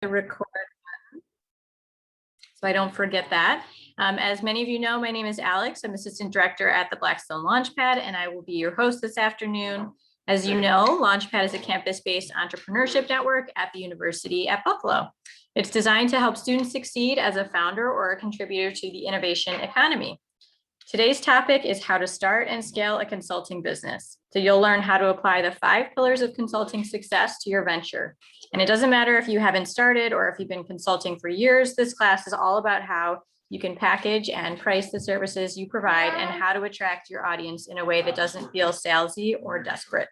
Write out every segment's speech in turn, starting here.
The record so I don't forget that. As many of you know, my name is Alex. I'm Assistant Director at the Blackstone Launchpad, and I will be your host this afternoon. As you know, Launchpad is a campus-based entrepreneurship network at the University at Buffalo. It's designed to help students succeed as a founder or a contributor to the innovation economy. Today's topic is how to start and scale a consulting business. So you'll learn how to apply the 5 pillars of consulting success to your venture. And it doesn't matter if you haven't started or if you've been consulting for years, this class is all about how you can package and price the services you provide and how to attract your audience in a way that doesn't feel salesy or desperate.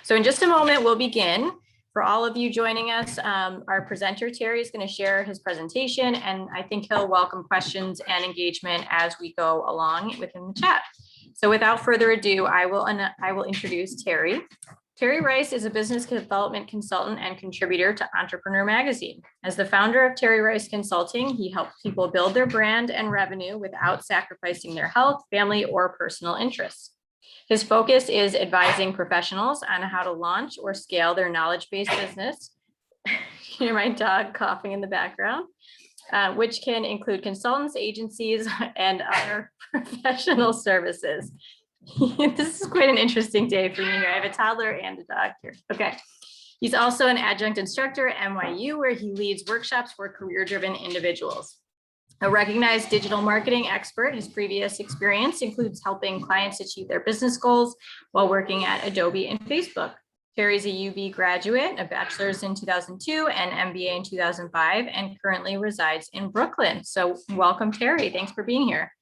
So in just a moment, we'll begin. For all of you joining us, our presenter, Terry, is going to share his presentation, and I think he'll welcome questions and engagement as we go along within the chat. So without further ado, I will introduce Terry. Terry Rice is a business development consultant and contributor to Entrepreneur Magazine. As the founder of Terry Rice Consulting, he helps people build their brand and revenue without sacrificing their health, family, or personal interests. His focus is advising professionals on how to launch or scale their knowledge-based business. Hear my dog coughing in the background, which can include consultants, agencies, and other professional services. This is quite an interesting day for me here. I have a toddler and a dog here. Okay. He's also an adjunct instructor at NYU, where he leads workshops for career-driven individuals. A recognized digital marketing expert, his previous experience includes helping clients achieve their business goals while working at Adobe and Facebook. Terry's a UB graduate, a bachelor's in 2002 and MBA in 2005, and currently resides in Brooklyn. So welcome, Terry. Thanks for being here.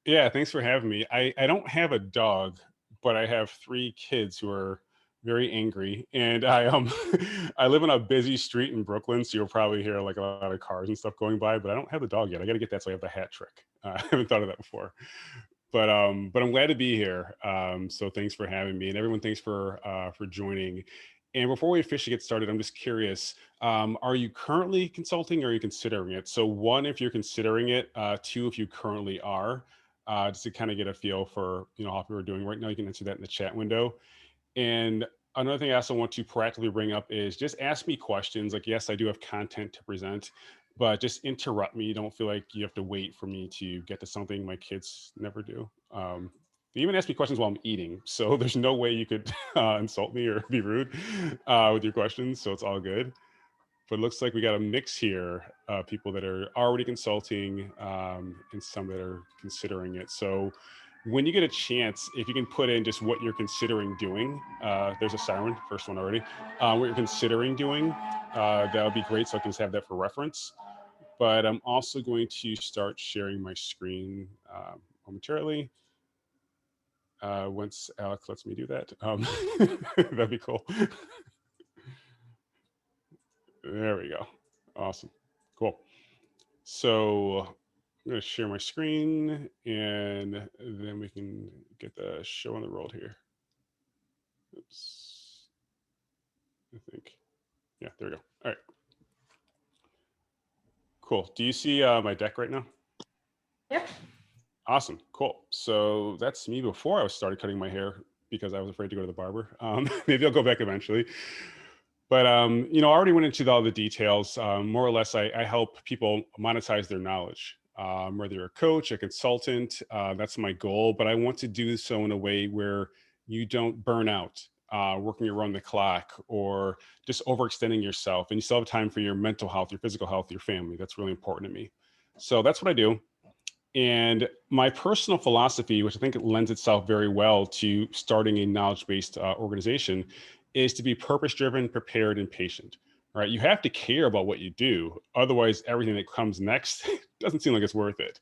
Yeah, thanks for having me. I don't have a dog, but I have 3 kids who are very angry, and I live on a busy street in Brooklyn, so you'll probably hear like a lot of cars and stuff going by, but I don't have the dog yet. I got to get that so I have the hat trick. I haven't thought of that before, but I'm glad to be here. So thanks for having me, and everyone, thanks for joining. And before we officially get started, I'm just curious, are you currently consulting or are you considering it? So 1, if you're considering it, 2, if you currently are, just to kind of get a feel for, how people are doing right now. You can answer that in the chat window. And another thing I also want to proactively bring up is just ask me questions. Like, yes, I do have content to present, but just interrupt me. Don't feel like you have to wait for me to get to something. My kids never do. They even ask me questions while I'm eating. So there's no way you could insult me or be rude with your questions. So it's all good. But it looks like we got a mix here, people that are already consulting and some that are considering it. So when you get a chance, if you can put in just what you're considering doing, there's a siren, first one already, what you're considering doing, that would be great. So I can just have that for reference. But I'm also going to start sharing my screen momentarily. Once Alex lets me do that, that'd be cool. There we go. Awesome. Cool. So I'm going to share my screen and then we can get the show on the road here. Oops. I think. Yeah, there we go. All right. Cool. Do you see my deck right now? Yep. Awesome. Cool. So that's me before I started cutting my hair because I was afraid to go to the barber. Maybe I'll go back eventually. But, I already went into all the details. More or less, I help people monetize their knowledge, whether you're a coach, a consultant, that's my goal. But I want to do so in a way where you don't burn out, working around the clock or just overextending yourself. And you still have time for your mental health, your physical health, your family. That's really important to me. So that's what I do. And my personal philosophy, which I think it lends itself very well to starting a knowledge-based organization, is to be purpose-driven, prepared, and patient. All right, you have to care about what you do. Otherwise, everything that comes next doesn't seem like it's worth it.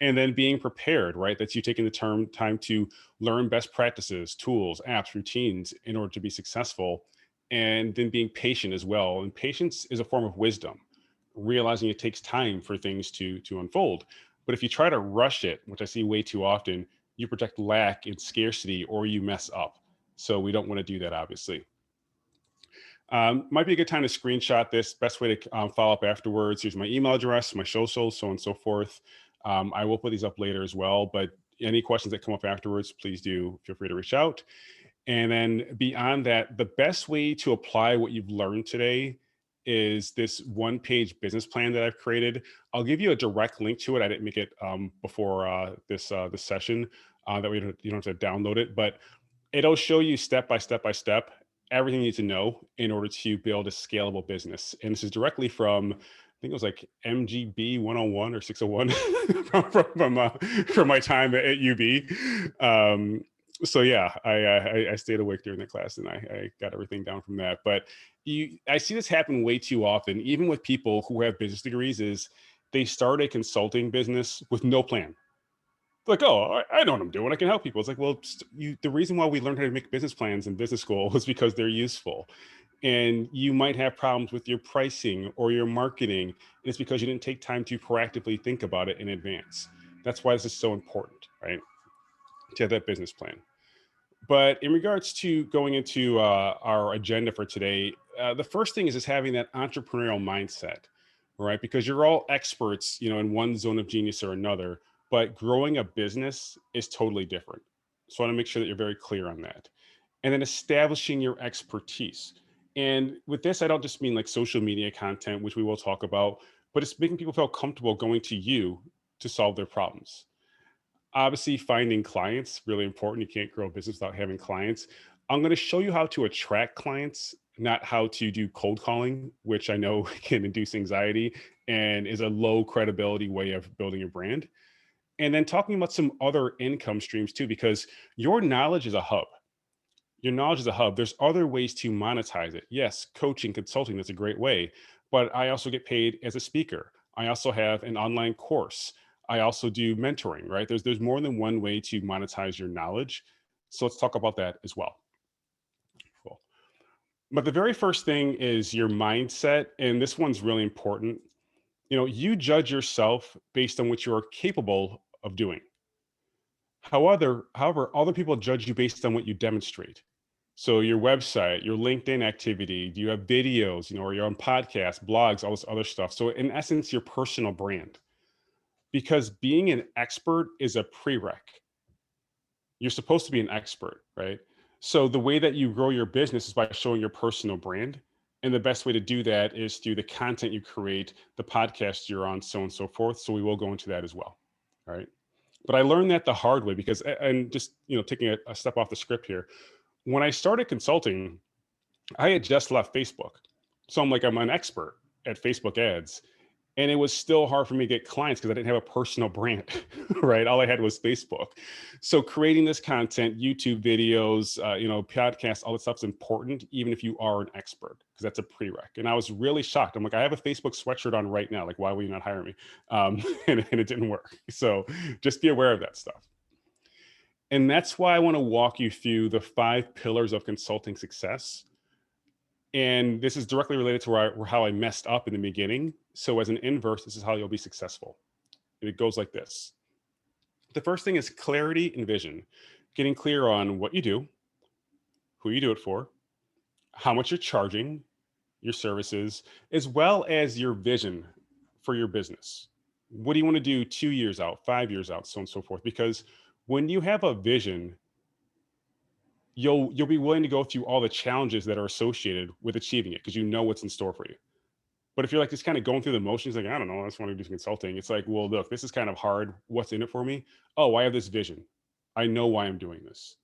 And then being prepared, right? That's you taking the time to learn best practices, tools, apps, routines in order to be successful. And then being patient as well. And patience is a form of wisdom, realizing it takes time for things to unfold. But if you try to rush it, which I see way too often, you project lack and scarcity or you mess up. So we don't want to do that, obviously. Might be a good time to screenshot this. Best way to follow up afterwards. Here's my email address, my socials, so on and so forth. I will put these up later as well, but any questions that come up afterwards, please do feel free to reach out. And then beyond that, the best way to apply what you've learned today is this one-page business plan that I've created. I'll give you a direct link to it. I didn't make it before this session that you don't have to download it, but it'll show you step by step by step everything you need to know in order to build a scalable business. And this is directly from, I think it was like MGB 101 or 601 from my time at UB. So yeah, I stayed awake during the class and I got everything down from that. But I see this happen way too often, even with people who have business degrees, is they start a consulting business with no plan. Like, oh, I know what I'm doing. I can help people. It's like, well, the reason why we learned how to make business plans in business school was because they're useful. And you might have problems with your pricing or your marketing. And it's because you didn't take time to proactively think about it in advance. That's why this is so important, right? To have that business plan. But in regards to going into our agenda for today, the first thing is having that entrepreneurial mindset, right? Because you're all experts, in one zone of genius or another, but growing a business is totally different. So I want to make sure that you're very clear on that. And then establishing your expertise. And with this, I don't just mean like social media content, which we will talk about, but it's making people feel comfortable going to you to solve their problems. Obviously, finding clients, really important. You can't grow a business without having clients. I'm going to show you how to attract clients, not how to do cold calling, which I know can induce anxiety and is a low credibility way of building your brand. And then talking about some other income streams too, because your knowledge is a hub. Your knowledge is a hub. There's other ways to monetize it. Yes, coaching, consulting, that's a great way. But I also get paid as a speaker. I also have an online course. I also do mentoring, right? There's more than one way to monetize your knowledge. So let's talk about that as well. Cool. But the very first thing is your mindset. And this one's really important. You judge yourself based on what you are capable of doing. However, other people judge you based on what you demonstrate. So your website, your LinkedIn activity, do you have videos, or you're on podcasts, blogs, all this other stuff. So in essence, your personal brand, because being an expert is a prereq. You're supposed to be an expert, right? So the way that you grow your business is by showing your personal brand. And the best way to do that is through the content you create, the podcast you're on, so on and so forth. So we will go into that as well. All right. But I learned that the hard way because, and just, taking a step off the script here, when I started consulting, I had just left Facebook. So I'm an expert at Facebook ads. And it was still hard for me to get clients because I didn't have a personal brand, right? All I had was Facebook. So creating this content, YouTube videos, podcasts, all that stuff's important, even if you are an expert, because that's a prereq. And I was really shocked. I'm like, I have a Facebook sweatshirt on right now. Like, why will you not hire me? And it didn't work. So just be aware of that stuff. And that's why I want to walk you through the 5 pillars of consulting success. And this is directly related to how I messed up in the beginning. So as an inverse, this is how you'll be successful. And it goes like this. The first thing is clarity and vision. Getting clear on what you do, who you do it for, how much you're charging, your services, as well as your vision for your business. What do you want to do 2 years out, 5 years out, so on and so forth? Because when you have a vision, you'll be willing to go through all the challenges that are associated with achieving it because you know what's in store for you. But if you're like just kind of going through the motions, like, I don't know, I just want to do some consulting. It's like, well, look, this is kind of hard. What's in it for me? Oh, I have this vision. I know why I'm doing this.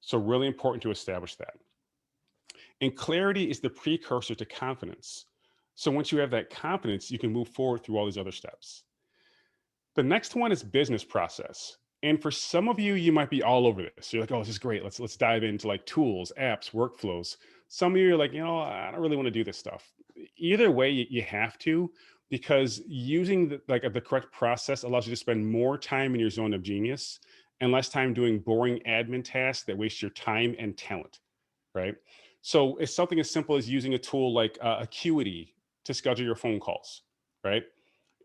So really important to establish that. And clarity is the precursor to confidence. So once you have that confidence, you can move forward through all these other steps. The next one is business process. And for some of you, you might be all over this. You're like, oh, this is great. Let's dive into like tools, apps, workflows. Some of you are like, I don't really want to do this stuff. Either way, you have to, because using the correct process allows you to spend more time in your zone of genius and less time doing boring admin tasks that waste your time and talent, right? So it's something as simple as using a tool like Acuity to schedule your phone calls, right?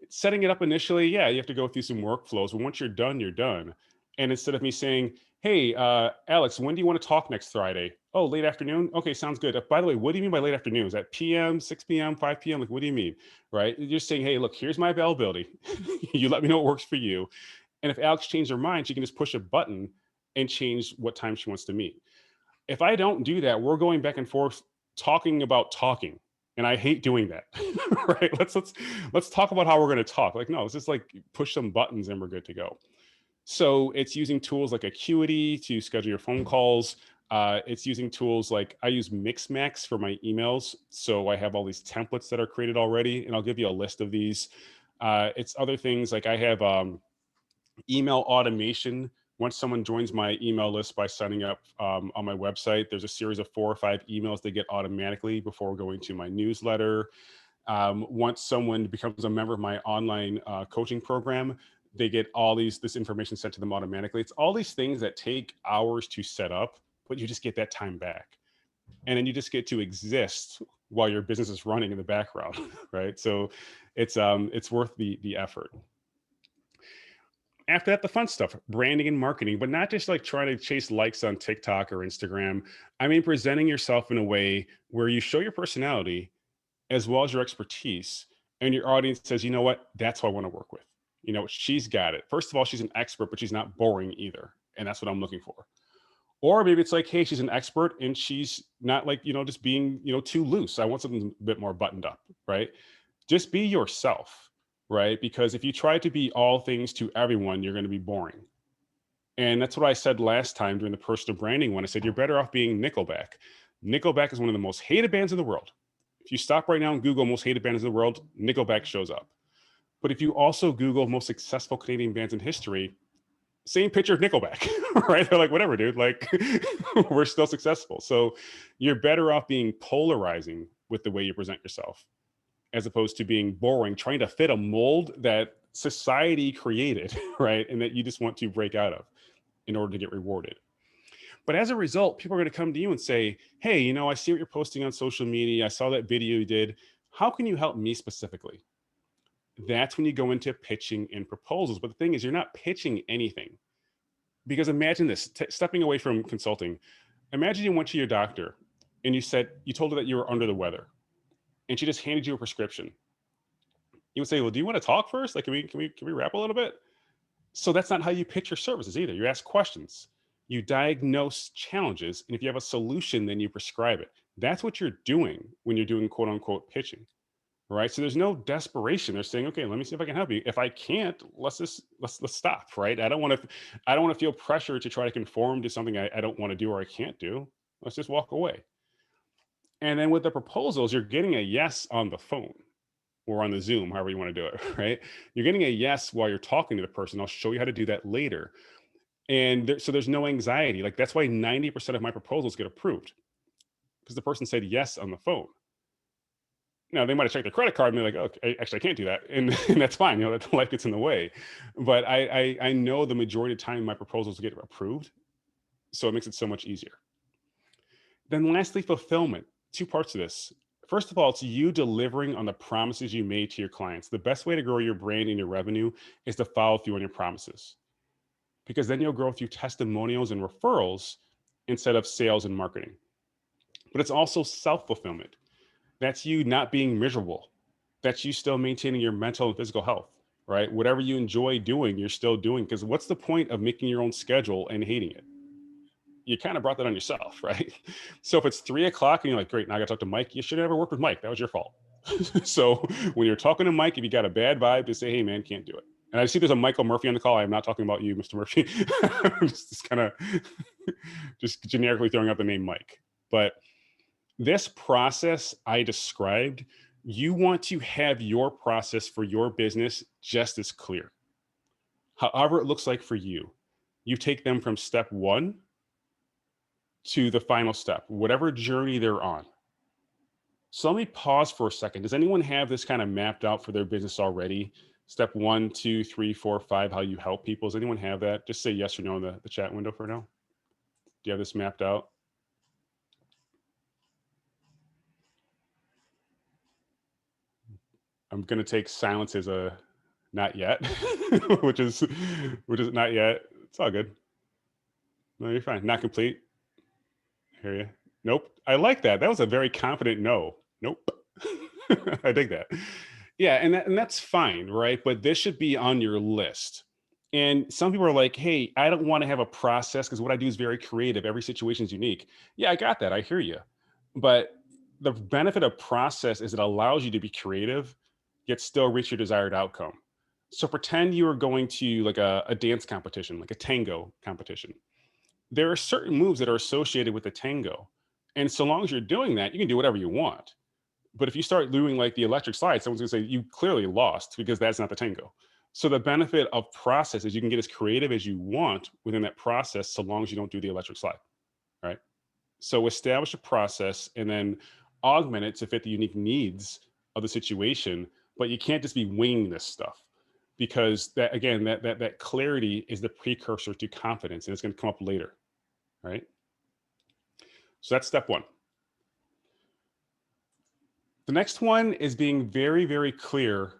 Setting it up initially, yeah, you have to go through some workflows, but once you're done, you're done. And instead of me saying, hey, Alex, when do you want to talk next Friday? Oh, late afternoon? Okay, sounds good. By the way, what do you mean by late afternoon? Is that PM, 6 p.m., 5 p.m.? Like, what do you mean, right? You're just saying, hey, look, here's my availability. You let me know what works for you. And if Alex changed her mind, she can just push a button and change what time she wants to meet. If I don't do that, we're going back and forth talking about talking. And I hate doing that. Right? Let's talk about how we're going to talk. Like, no, let's just like push some buttons and we're good to go. So it's using tools like Acuity to schedule your phone calls. It's using tools like I use Mixmax for my emails. So I have all these templates that are created already, and I'll give you a list of these. It's other things like I have email automation. Once someone joins my email list by signing up on my website, there's a series of 4 or 5 emails they get automatically before going to my newsletter. Once someone becomes a member of my online coaching program, they get all this information sent to them automatically. It's all these things that take hours to set up, but you just get that time back. And then you just get to exist while your business is running in the background, right? So it's worth the effort. After that, the fun stuff, branding and marketing, but not just like trying to chase likes on TikTok or Instagram. I mean, presenting yourself in a way where you show your personality as well as your expertise, and your audience says, you know what, that's who I want to work with. You know, she's got it. First of all, she's an expert, but she's not boring either. And that's what I'm looking for. Or maybe it's like, hey, she's an expert and she's not like, just being, too loose. I want something a bit more buttoned up, right? Just be yourself, right? Because if you try to be all things to everyone, you're going to be boring. And that's what I said last time during the personal branding one. I said, you're better off being Nickelback. Nickelback is one of the most hated bands in the world. If you stop right now and Google most hated bands in the world, Nickelback shows up. But if you also Google most successful Canadian bands in history, same picture of Nickelback, right? They're like, whatever, dude, like we're still successful. So you're better off being polarizing with the way you present yourself, as opposed to being boring, trying to fit a mold that society created, right? And that you just want to break out of in order to get rewarded. But as a result, people are going to come to you and say, hey, I see what you're posting on social media. I saw that video you did. How can you help me specifically? That's when you go into pitching and proposals. But the thing is, you're not pitching anything. Because imagine this, stepping away from consulting. Imagine you went to your doctor and you told her that you were under the weather and she just handed you a prescription. You would say, well, do you want to talk first? Like, can we wrap a little bit? So that's not how you pitch your services either. You ask questions, you diagnose challenges, and if you have a solution, then you prescribe it. That's what you're doing when you're doing quote unquote pitching, right? So there's no desperation. They're saying, okay, let me see if I can help you. If I can't, let's stop, right? I don't want to feel pressure to try to conform to something I don't want to do or I can't do. Let's just walk away. And then with the proposals, you're getting a yes on the phone or on the Zoom, however you want to do it, right? You're getting a yes while you're talking to the person. I'll show you how to do that later. And so there's no anxiety. Like that's why 90% of my proposals get approved, because the person said yes on the phone. Now they might have checked their credit card and they're like, oh, actually I can't do that. And that's fine. That life gets in the way. But I know the majority of the time my proposals get approved. So it makes it so much easier. Then lastly, fulfillment. 2 parts of this. First of all, it's you delivering on the promises you made to your clients. The best way to grow your brand and your revenue is to follow through on your promises, because then you'll grow through testimonials and referrals instead of sales and marketing. But it's also self-fulfillment. That's you not being miserable. That's you still maintaining your mental and physical health, right? Whatever you enjoy doing, you're still doing. Because what's the point of making your own schedule and hating it? You kind of brought that on yourself, right? So if it's 3:00 and you're like, great, now I got to talk to Mike. You should have never worked with Mike. That was your fault. So when you're talking to Mike, if you got a bad vibe, just say, hey man, can't do it. And I see there's a Michael Murphy on the call. I'm not talking about you, Mr. Murphy. I'm just kind of just generically throwing out the name Mike. But this process I described, you want to have your process for your business just as clear. However it looks like for you, you take them from step 1 to the final step, whatever journey they're on. So let me pause for a second. Does anyone have this kind of mapped out for their business already? Step 1, 2, 3, 4, 5, how you help people. Does anyone have that? Just say yes or no in the chat window for now. Do you have this mapped out? I'm going to take silence as a not yet, which is not yet. It's all good. No, you're fine. Not complete. I hear you. Nope. I like that. That was a very confident no. Nope. I dig that. Yeah, and that's fine, right? But this should be on your list. And some people are like, hey, I don't want to have a process because what I do is very creative. Every situation is unique. Yeah, I got that. I hear you. But the benefit of process is it allows you to be creative, yet still reach your desired outcome. So pretend you are going to like a dance competition, like a tango competition. There are certain moves that are associated with the tango. And so long as you're doing that, you can do whatever you want. But if you start doing like the electric slide, someone's gonna say you clearly lost because that's not the tango. So the benefit of process is you can get as creative as you want within that process, so long as you don't do the electric slide, right? So establish a process and then augment it to fit the unique needs of the situation. But you can't just be winging this stuff, because that again, that clarity is the precursor to confidence, and it's going to come up later, right? So that's step one. The next one is being very, very clear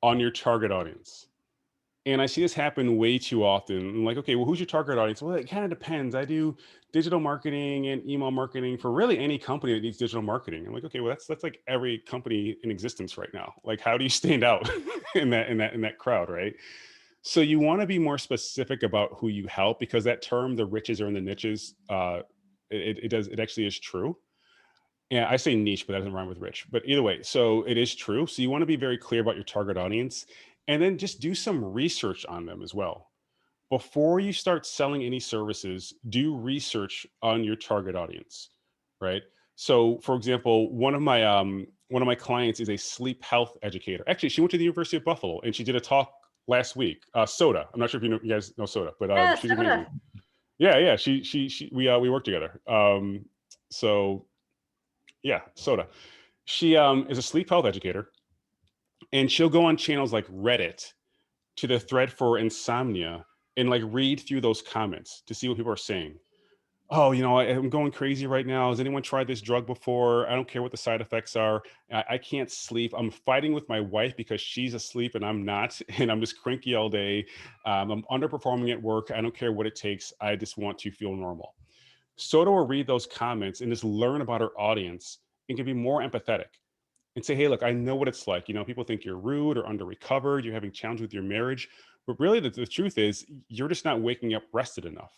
on your target audience. And I see this happen way too often. I'm like, okay, well, who's your target audience? Well, it kind of depends. I do digital marketing and email marketing for really any company that needs digital marketing. I'm like, okay, well, that's like every company in existence right now. Like, how do you stand out in that crowd, right? So you want to be more specific about who you help, because that term, the riches are in the niches, it actually is true. Yeah, I say niche, but that doesn't rhyme with rich. But either way, so it is true. So you want to be very clear about your target audience, and then just do some research on them as well. Before you start selling any services, do research on your target audience, right? So, for example, one of my clients is a sleep health educator. Actually, she went to the University of Buffalo and she did a talk last week. Soda. I'm not sure if you guys know Soda, but Yeah, she's amazing. soda. Yeah, yeah. She we work together. So yeah, Soda. She is a sleep health educator, and she'll go on channels like Reddit to the thread for insomnia and like read through those comments to see what people are saying. Oh, I'm going crazy right now. Has anyone tried this drug before? I don't care what the side effects are. I can't sleep. I'm fighting with my wife because she's asleep and I'm not, and I'm just cranky all day. I'm underperforming at work. I don't care what it takes. I just want to feel normal. Soto will read those comments and just learn about her audience and can be more empathetic and say, hey, look, I know what it's like. People think you're rude or under recovered, you're having challenges with your marriage. But really, the truth is, you're just not waking up rested enough.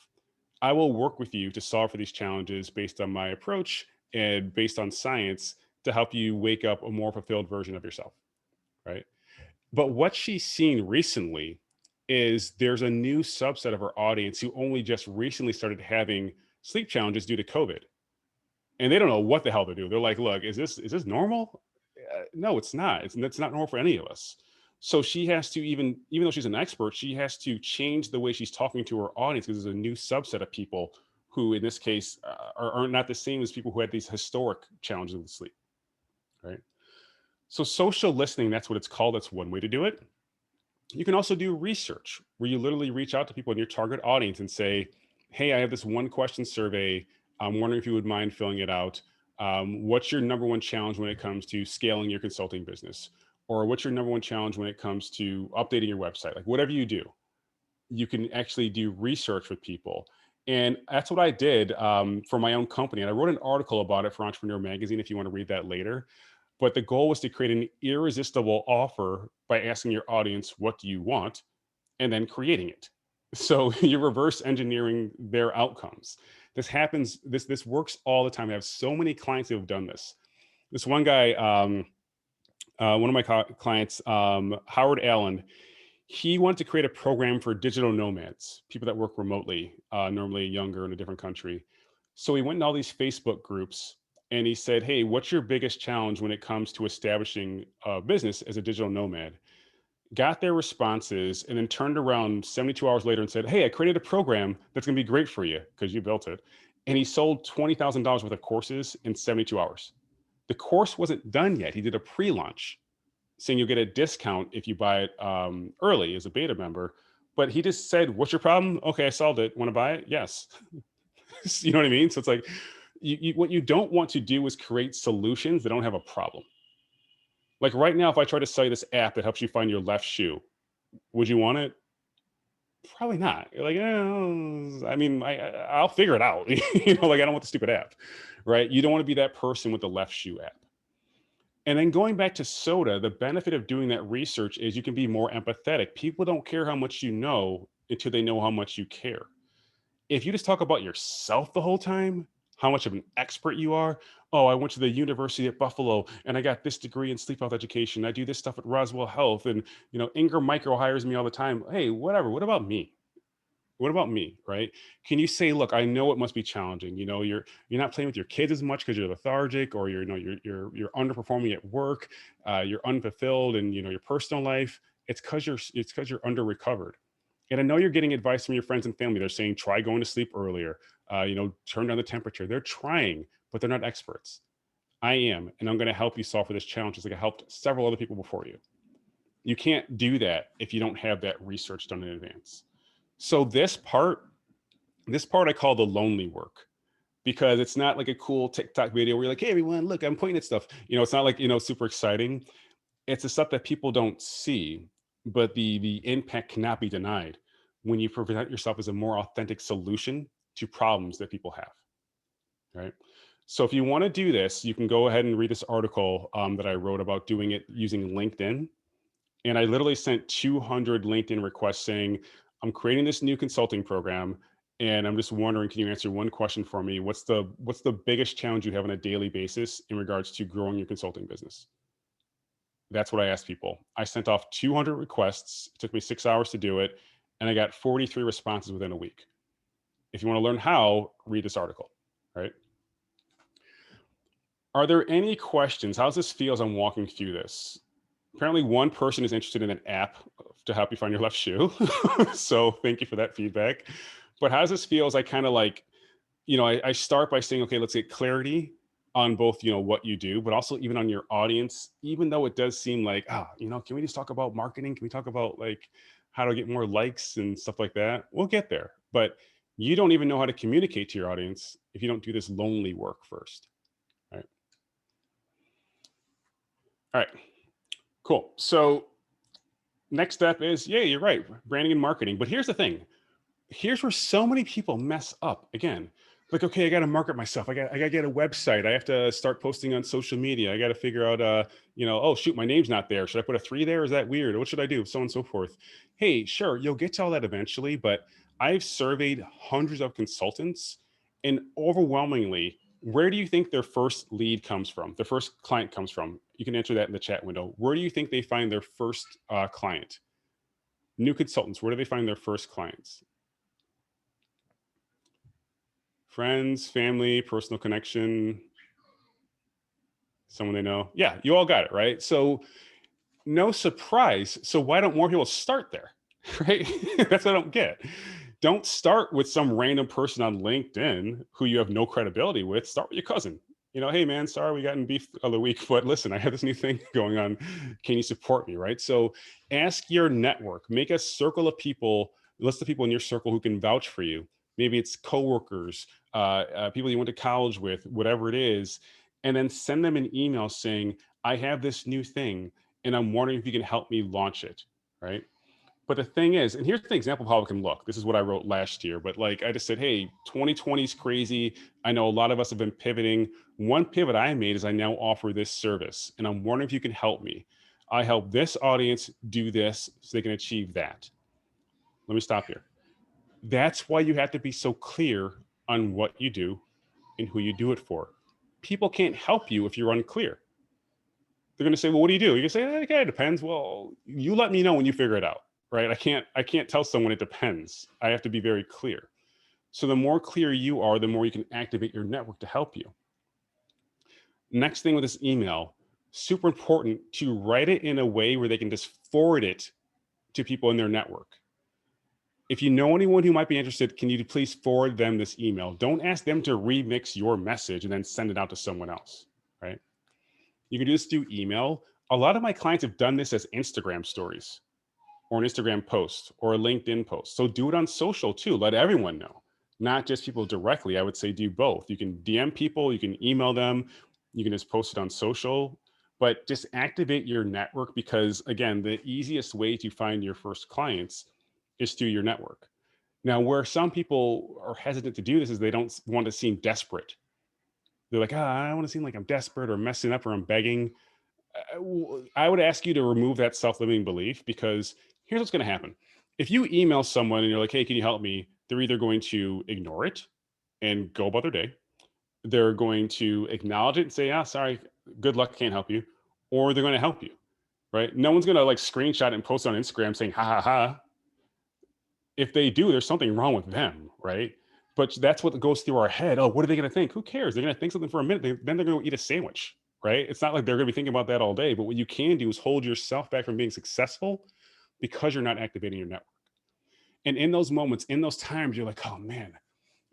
I will work with you to solve for these challenges based on my approach and based on science to help you wake up a more fulfilled version of yourself. Right. But what she's seen recently is there's a new subset of her audience who only just recently started having sleep challenges due to COVID, and they don't know what the hell to do. They're like, "Look, is this normal? No, it's not. It's not normal for any of us." So she has to, even though she's an expert, she has to change the way she's talking to her audience, because there's a new subset of people who, in this case, are not the same as people who had these historic challenges with sleep. Right. So social listening, that's what it's called. That's one way to do it. You can also do research where you literally reach out to people in your target audience and say, hey, I have this one question survey. I'm wondering if you would mind filling it out. What's your number one challenge when it comes to scaling your consulting business? Or what's your number one challenge when it comes to updating your website? Like, whatever you do, you can actually do research with people. And that's what I did for my own company. And I wrote an article about it for Entrepreneur Magazine if you want to read that later. But the goal was to create an irresistible offer by asking your audience, what do you want? And then creating it. So you're reverse engineering their outcomes. This works all the time. I have so many clients who have done this. This one guy, one of my clients, Howard Allen, he wanted to create a program for digital nomads, people that work remotely, normally younger in a different country. So he went in all these Facebook groups and he said, hey, what's your biggest challenge when it comes to establishing a business as a digital nomad? Got their responses, and then turned around 72 hours later and said, hey, I created a program that's going to be great for you because you built it. And he sold $20,000 worth of courses in 72 hours. The course wasn't done yet. He did a pre-launch saying you'll get a discount if you buy it early as a beta member. But he just said, what's your problem? Okay, I solved it. Want to buy it? Yes. You know what I mean? So it's like, what you don't want to do is create solutions that don't have a problem. Like right now, if I try to sell you this app that helps you find your left shoe, would you want it? Probably not. You're like, I mean, I'll figure it out. Like I don't want the stupid app, right? You don't want to be that person with the left shoe app. And then going back to soda, the benefit of doing that research is you can be more empathetic. People don't care how much you know until they know how much you care. If you just talk about yourself the whole time, how much of an expert you are. Oh, I went to the University at Buffalo and I got this degree in sleep health education. I do this stuff at Roswell Health, and Ingram Micro hires me all the time. Hey, whatever. What about me? What about me, right? Can you say, look, I know it must be challenging. You're not playing with your kids as much because you're lethargic, or you're underperforming at work, you're unfulfilled in your personal life. It's because you're under recovered. And I know you're getting advice from your friends and family. They're saying try going to sleep earlier, turn down the temperature. They're trying, but they're not experts. I am, and I'm going to help you solve for this challenge, just like I helped several other people before you. You can't do that if you don't have that research done in advance. So this part I call the lonely work, because it's not like a cool TikTok video where you're like, hey everyone, look, I'm pointing at stuff. It's not like, super exciting. It's the stuff that people don't see, but the impact cannot be denied when you present yourself as a more authentic solution to problems that people have. Right. So if you want to do this, you can go ahead and read this article that I wrote about doing it using LinkedIn. And I literally sent 200 LinkedIn requests saying, I'm creating this new consulting program, and I'm just wondering, can you answer one question for me? What's the biggest challenge you have on a daily basis in regards to growing your consulting business? That's what I asked people. I sent off 200 requests. It took me 6 hours to do it, and I got 43 responses within a week. If you want to learn how, read this article, right? Are there any questions? How's this feel as I'm walking through this? Apparently one person is interested in an app to help you find your left shoe. So thank you for that feedback. But how does this feel as I kind of like, I start by saying, okay, let's get clarity on both, what you do, but also even on your audience, even though it does seem like, can we just talk about marketing? Can we talk about like how to get more likes and stuff like that? We'll get there. But you don't even know how to communicate to your audience if you don't do this lonely work first. Right. All right. Cool. So next step is, yeah, you're right, branding and marketing. But here's the thing. Here's where so many people mess up again. Like, okay, I got to market myself. I got to get a website. I have to start posting on social media. I got to figure out, oh shoot, my name's not there. Should I put a 3 there? Is that weird? What should I do? So on and so forth. Hey, sure, you'll get to all that eventually. But I've surveyed hundreds of consultants, and overwhelmingly, where do you think their first lead comes from? Their first client comes from? You can answer that in the chat window. Where do you think they find their first client? New consultants, where do they find their first clients? Friends, family, personal connection, someone they know. Yeah, you all got it, right? So no surprise. So why don't more people start there? Right? That's what I don't get. Don't start with some random person on LinkedIn who you have no credibility with. Start with your cousin. Hey man, sorry we got in beef the other week, but listen, I have this new thing going on. Can you support me? Right. So ask your network, make a circle of people, list of people in your circle who can vouch for you. Maybe it's coworkers, people you went to college with, whatever it is, and then send them an email saying, I have this new thing and I'm wondering if you can help me launch it. Right. But the thing is, and here's the example of how it can look. This is what I wrote last year, but like I just said, hey, 2020 is crazy. I know a lot of us have been pivoting. One pivot I made is I now offer this service, and I'm wondering if you can help me. I help this audience do this so they can achieve that. Let me stop here. That's why you have to be so clear on what you do and who you do it for. People can't help you if you're unclear. They're going to say, well, what do? You can say, okay, it depends. Well, you let me know when you figure it out, right? I can't tell someone it depends. I have to be very clear. So the more clear you are, the more you can activate your network to help you. Next thing with this email, super important to write it in a way where they can just forward it to people in their network. If you know anyone who might be interested, can you please forward them this email? Don't ask them to remix your message and then send it out to someone else, right? You can do this through email. A lot of my clients have done this as Instagram stories or an Instagram post or a LinkedIn post. So do it on social too. Let everyone know, not just people directly. I would say do both. You can DM people, you can email them, you can just post it on social, but just activate your network, because again, the easiest way to find your first clients is through your network. Now, where some people are hesitant to do this is they don't want to seem desperate. They're like, I don't want to seem like I'm desperate or messing up or I'm begging. I would ask you to remove that self-limiting belief, because here's what's going to happen. If you email someone and you're like, hey, can you help me? They're either going to ignore it and go about their day, They're going to acknowledge it and say, "Ah, sorry, good luck, can't help you," or they're going to help you, right? No one's going to like screenshot and post on Instagram saying, "Ha ha ha." If they do, there's something wrong with them, right? But that's what goes through our head. Oh, what are they going to think? Who cares? They're going to think something for a minute. Then they're going to eat a sandwich, right? It's not like they're going to be thinking about that all day. But what you can do is hold yourself back from being successful because you're not activating your network. And in those moments, in those times, you're like, oh man,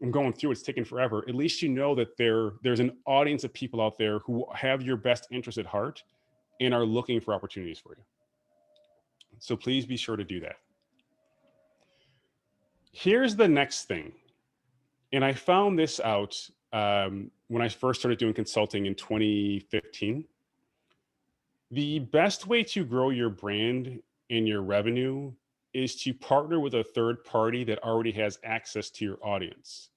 I'm going through. It's taking forever. At least you know that there's an audience of people out there who have your best interest at heart and are looking for opportunities for you. So please be sure to do that. Here's the next thing. And I found this out when I first started doing consulting in 2015. The best way to grow your brand and your revenue is to partner with a third party that already has access to your audience.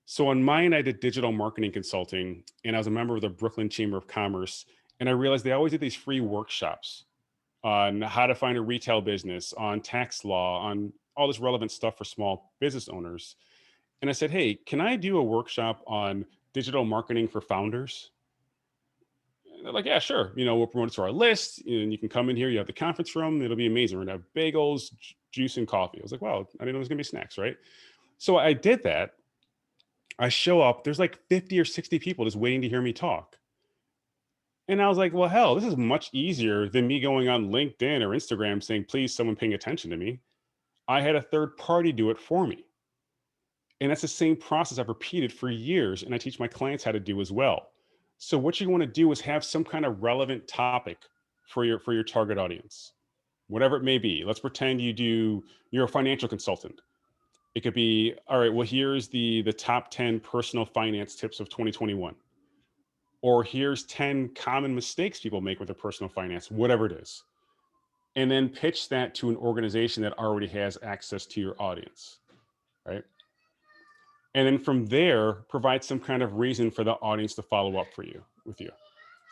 So on mine, I did digital marketing consulting, and I was a member of the Brooklyn Chamber of Commerce. And I realized they always did these free workshops on how to find a retail business, on tax law, on all this relevant stuff for small business owners. And I said, hey, can I do a workshop on digital marketing for founders? And they're like, yeah, sure. We'll promote it to our list and you can come in here. You have the conference room. It'll be amazing. We're going to have bagels, juice, and coffee. I was like, wow, I didn't know there's going to be snacks, right? So I did that. I show up, there's like 50 or 60 people just waiting to hear me talk. And I was like, well, hell, this is much easier than me going on LinkedIn or Instagram saying, please, someone paying attention to me. I had a third party do it for me. And that's the same process I've repeated for years. And I teach my clients how to do as well. So what you want to do is have some kind of relevant topic for your target audience, whatever it may be. Let's pretend you're a financial consultant. It could be, all right, well, here's the top 10 personal finance tips of 2021. Or here's 10 common mistakes people make with their personal finance, whatever it is. And then pitch that to an organization that already has access to your audience, right? And then from there, provide some kind of reason for the audience to follow up with you.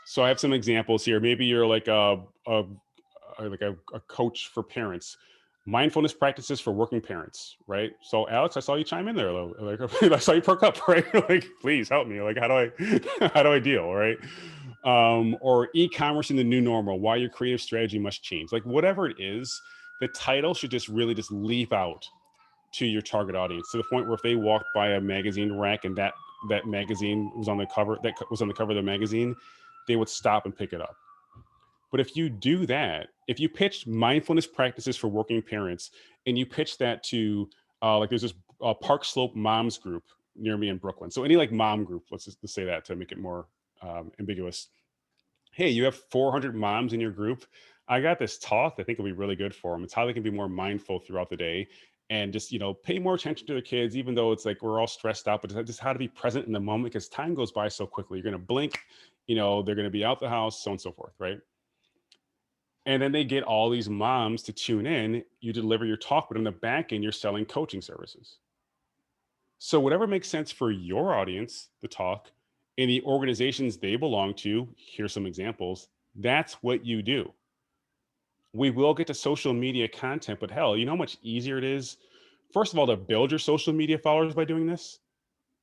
So I have some examples here. Maybe you're like a coach for parents, mindfulness practices for working parents, right? So Alex, I saw you chime in there. Like I saw you perk up, right? Like, please help me. Like, how do I deal, right? Or e-commerce in the new normal, why your creative strategy must change. Like whatever it is, the title should just really just leap out to your target audience to the point where if they walked by a magazine rack and that magazine was on the cover, of the magazine, they would stop and pick it up. But if you do that, if you pitch mindfulness practices for working parents and you pitch that to like there's this Park Slope moms group near me in Brooklyn. So any like mom group, let's just say that to make it more ambiguous. Hey, you have 400 moms in your group. I got this talk that I think will be really good for them. It's how they can be more mindful throughout the day and just, pay more attention to their kids, even though it's like we're all stressed out, but just how to be present in the moment because time goes by so quickly. You're going to blink, they're going to be out the house, so on and so forth, right? And then they get all these moms to tune in. You deliver your talk, but in the back end, you're selling coaching services. So whatever makes sense for your audience, the talk, and the organizations they belong to, here's some examples. That's what you do. We will get to social media content, but hell, you know how much easier it is, first of all, to build your social media followers by doing this?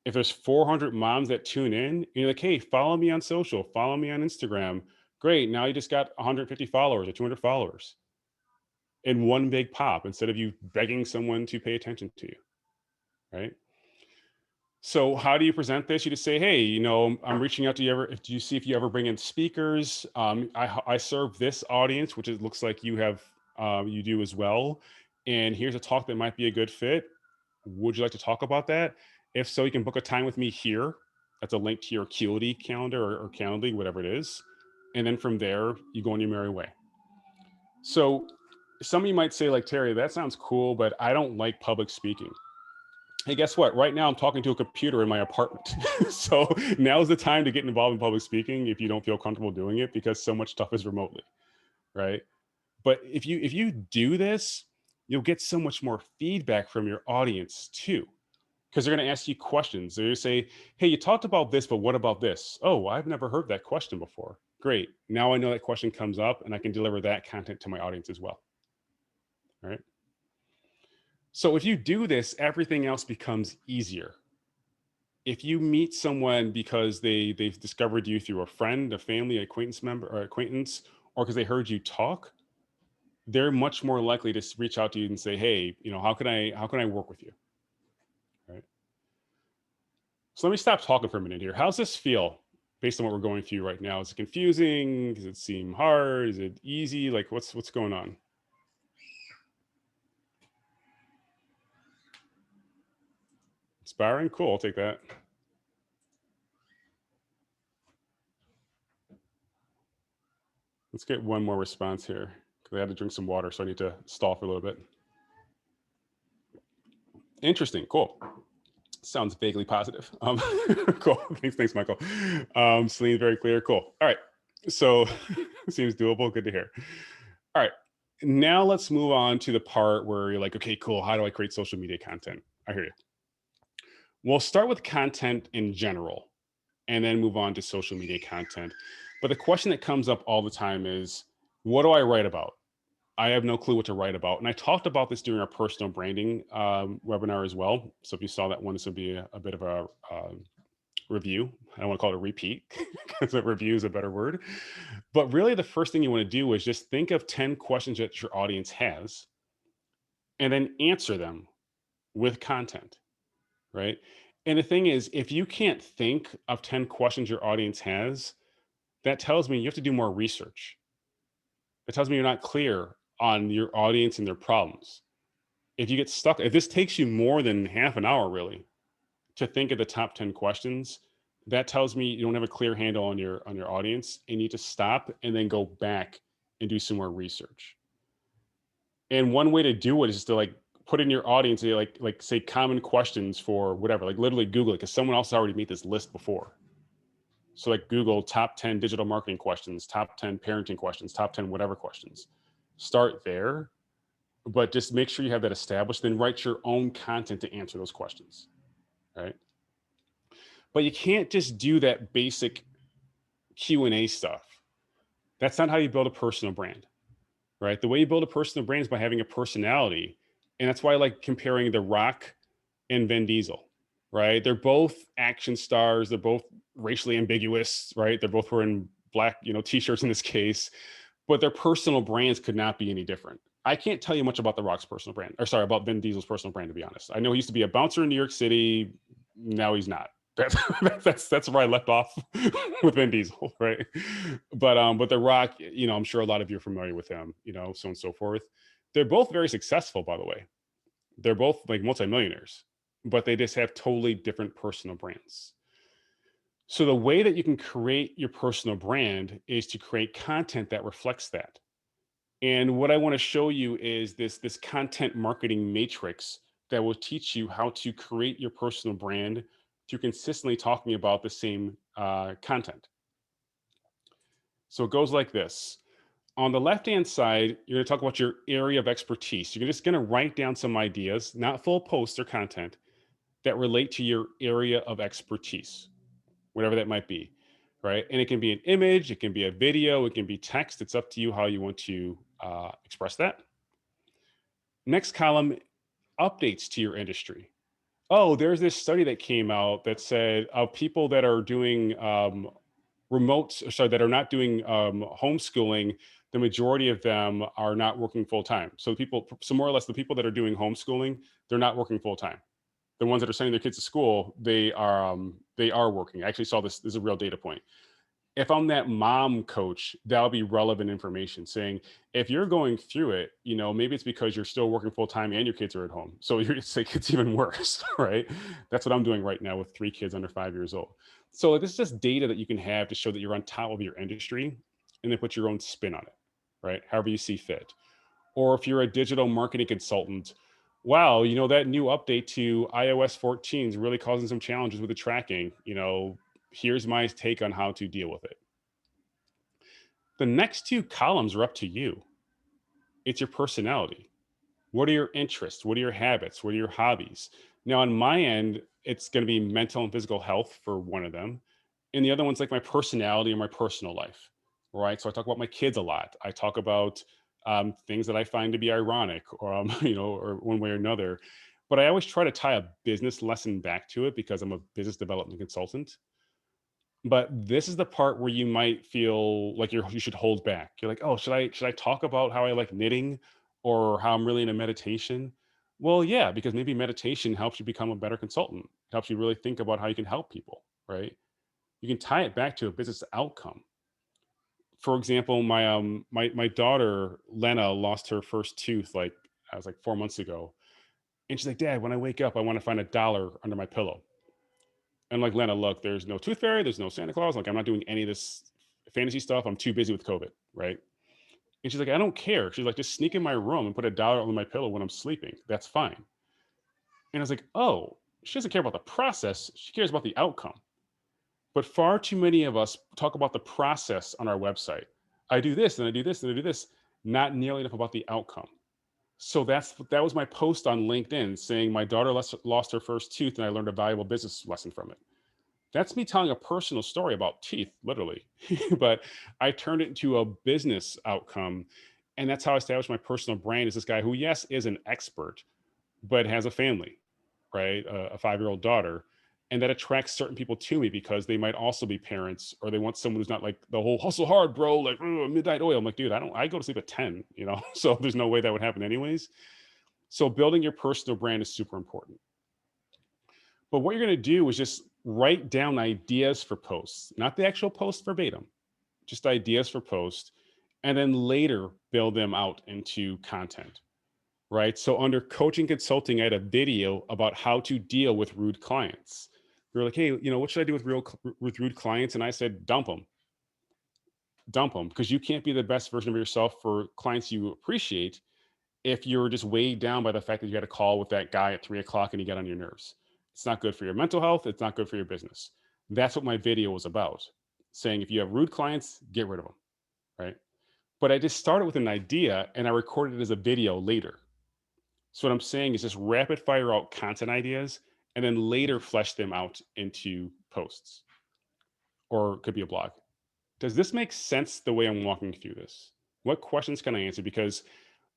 If there's 400 moms that tune in, and you're like, hey, follow me on social, follow me on Instagram. Great. Now you just got 150 followers or 200 followers in one big pop instead of you begging someone to pay attention to you, right? So how do you present this? You just say, hey, I'm reaching out to you. Do you see if you ever bring in speakers? I serve this audience, which it looks like you do as well. And here's a talk that might be a good fit. Would you like to talk about that? If so, you can book a time with me here. That's a link to your Acuity calendar or Calendly, whatever it is. And then from there, you go on your merry way. So some of you might say like, Terry, that sounds cool, but I don't like public speaking. Hey, guess what? Right now I'm talking to a computer in my apartment. So now's the time to get involved in public speaking if you don't feel comfortable doing it because so much stuff is remotely, right? But if you do this, you'll get so much more feedback from your audience too. Because they're going to ask you questions. They're going to say, hey, you talked about this, but what about this? Oh, I've never heard that question before. Great. Now I know that question comes up and I can deliver that content to my audience as well. All right. So if you do this, everything else becomes easier. If you meet someone because they've discovered you through a friend, a family, acquaintance member, or acquaintance, or because they heard you talk, they're much more likely to reach out to you and say, "Hey, how can I work with you?" Right. So let me stop talking for a minute here. How's this feel based on what we're going through right now? Is it confusing? Does it seem hard? Is it easy? Like what's going on? Inspiring? Cool. I'll take that. Let's get one more response here because I had to drink some water, so I need to stall for a little bit. Interesting. Cool. Sounds vaguely positive. Cool. Thanks, Michael. Celine, very clear. Cool. All right. So seems doable. Good to hear. All right. Now let's move on to the part where you're like, okay, cool. How do I create social media content? I hear you. We'll start with content in general and then move on to social media content. But the question that comes up all the time is, what do I write about? I have no clue what to write about. And I talked about this during our personal branding webinar as well. So if you saw that one, this would be a bit of a review. I don't want to call it a repeat because a review is a better word. But really, the first thing you want to do is just think of 10 questions that your audience has and then answer them with content, right? And the thing is, if you can't think of 10 questions your audience has, that tells me you have to do more research. It tells me you're not clear on your audience and their problems. If you get stuck, if this takes you more than half an hour really to think of the top 10 questions, that tells me you don't have a clear handle on your audience and you need to stop and then go back and do some more research. And one way to do it is to like put in your audience, like say common questions for whatever, like literally Google it because someone else already made this list before. So like Google top 10 digital marketing questions, top 10 parenting questions, top 10 whatever questions. Start there, but just make sure you have that established, then write your own content to answer those questions, right? But you can't just do that basic Q&A stuff. That's not how you build a personal brand, right? The way you build a personal brand is by having a personality. And that's why I like comparing The Rock and Vin Diesel, right? They're both action stars. They're both racially ambiguous, right? They're both wearing black, t-shirts in this case, but their personal brands could not be any different. I can't tell you much about The Rock's personal brand, or sorry, about Vin Diesel's personal brand, to be honest. I know he used to be a bouncer in New York City. Now he's not. That's where I left off with Vin Diesel, right? But The Rock, I'm sure a lot of you are familiar with him, so on and so forth. They're both very successful, by the way. They're both like multimillionaires, but they just have totally different personal brands. So the way that you can create your personal brand is to create content that reflects that. And what I want to show you is this content marketing matrix that will teach you how to create your personal brand through consistently talking about the same content. So it goes like this. On the left-hand side, you're going to talk about your area of expertise. You're just going to write down some ideas, not full posts or content, that relate to your area of expertise, whatever that might be, right? And it can be an image, it can be a video, it can be text. It's up to you how you want to express that. Next column, updates to your industry. Oh, there's this study that came out that said of people that are doing that are not doing homeschooling, the majority of them are not working full time. So more or less, the people that are doing homeschooling, they're not working full time. The ones that are sending their kids to school, they are working. I actually saw this. This is a real data point. If I'm that mom coach, that'll be relevant information saying, if you're going through it, maybe it's because you're still working full time and your kids are at home. So it's even worse, right? That's what I'm doing right now with 3 kids under 5 years old. So this is just data that you can have to show that you're on top of your industry and then put your own spin on it, right? However you see fit. Or if you're a digital marketing consultant, wow, that new update to iOS 14 is really causing some challenges with the tracking. Here's my take on how to deal with it. The next 2 columns are up to you. It's your personality. What are your interests? What are your habits? What are your hobbies? Now, on my end, it's going to be mental and physical health for one of them. And the other one's like my personality and my personal life, right? So I talk about my kids a lot. I talk about things that I find to be ironic or, or one way or another. but I always try to tie a business lesson back to it because I'm a business development consultant. But this is the part where you might feel like you should hold back. You're like, oh, should I talk about how I like knitting or how I'm really into meditation? Well, yeah, because maybe meditation helps you become a better consultant. It helps you really think about how you can help people, right? You can tie it back to a business outcome. For example, my daughter Lena lost her first tooth like I was like 4 months ago, and she's like, Dad, when I wake up, I want to find $1 under my pillow. And I'm like, Lena, look, there's no tooth fairy, there's no Santa Claus. Like, I'm not doing any of this fantasy stuff. I'm too busy with COVID, right? And she's like, I don't care. She's like, just sneak in my room and put $1 under my pillow when I'm sleeping. That's fine. And I was like, oh, she doesn't care about the process. She cares about the outcome. But far too many of us talk about the process on our website. I do this and I do this and I do this, not nearly enough about the outcome. So that was my post on LinkedIn saying my daughter lost her first tooth and I learned a valuable business lesson from it. That's me telling a personal story about teeth, literally. But I turned it into a business outcome. And that's how I established my personal brand as this guy who, yes, is an expert, but has a family, right? A 5-year-old daughter. And that attracts certain people to me because they might also be parents or they want someone who's not like the whole hustle hard, bro, like midnight oil. I'm like, dude, I go to sleep at 10, so there's no way that would happen anyways. So building your personal brand is super important. But what you're going to do is just write down ideas for posts, not the actual post verbatim, just ideas for posts, and then later build them out into content, right? So under coaching consulting, I had a video about how to deal with rude clients. We were like, hey, what should I do with rude clients? And I said, dump them, because you can't be the best version of yourself for clients you appreciate if you're just weighed down by the fact that you had a call with that guy at 3 o'clock and he got on your nerves. It's not good for your mental health. It's not good for your business. That's what my video was about, saying if you have rude clients, get rid of them, right? But I just started with an idea and I recorded it as a video later. So what I'm saying is just rapid fire out content ideas and then later flesh them out into posts, or it could be a blog. Does this make sense the way I'm walking through this? What questions can I answer? Because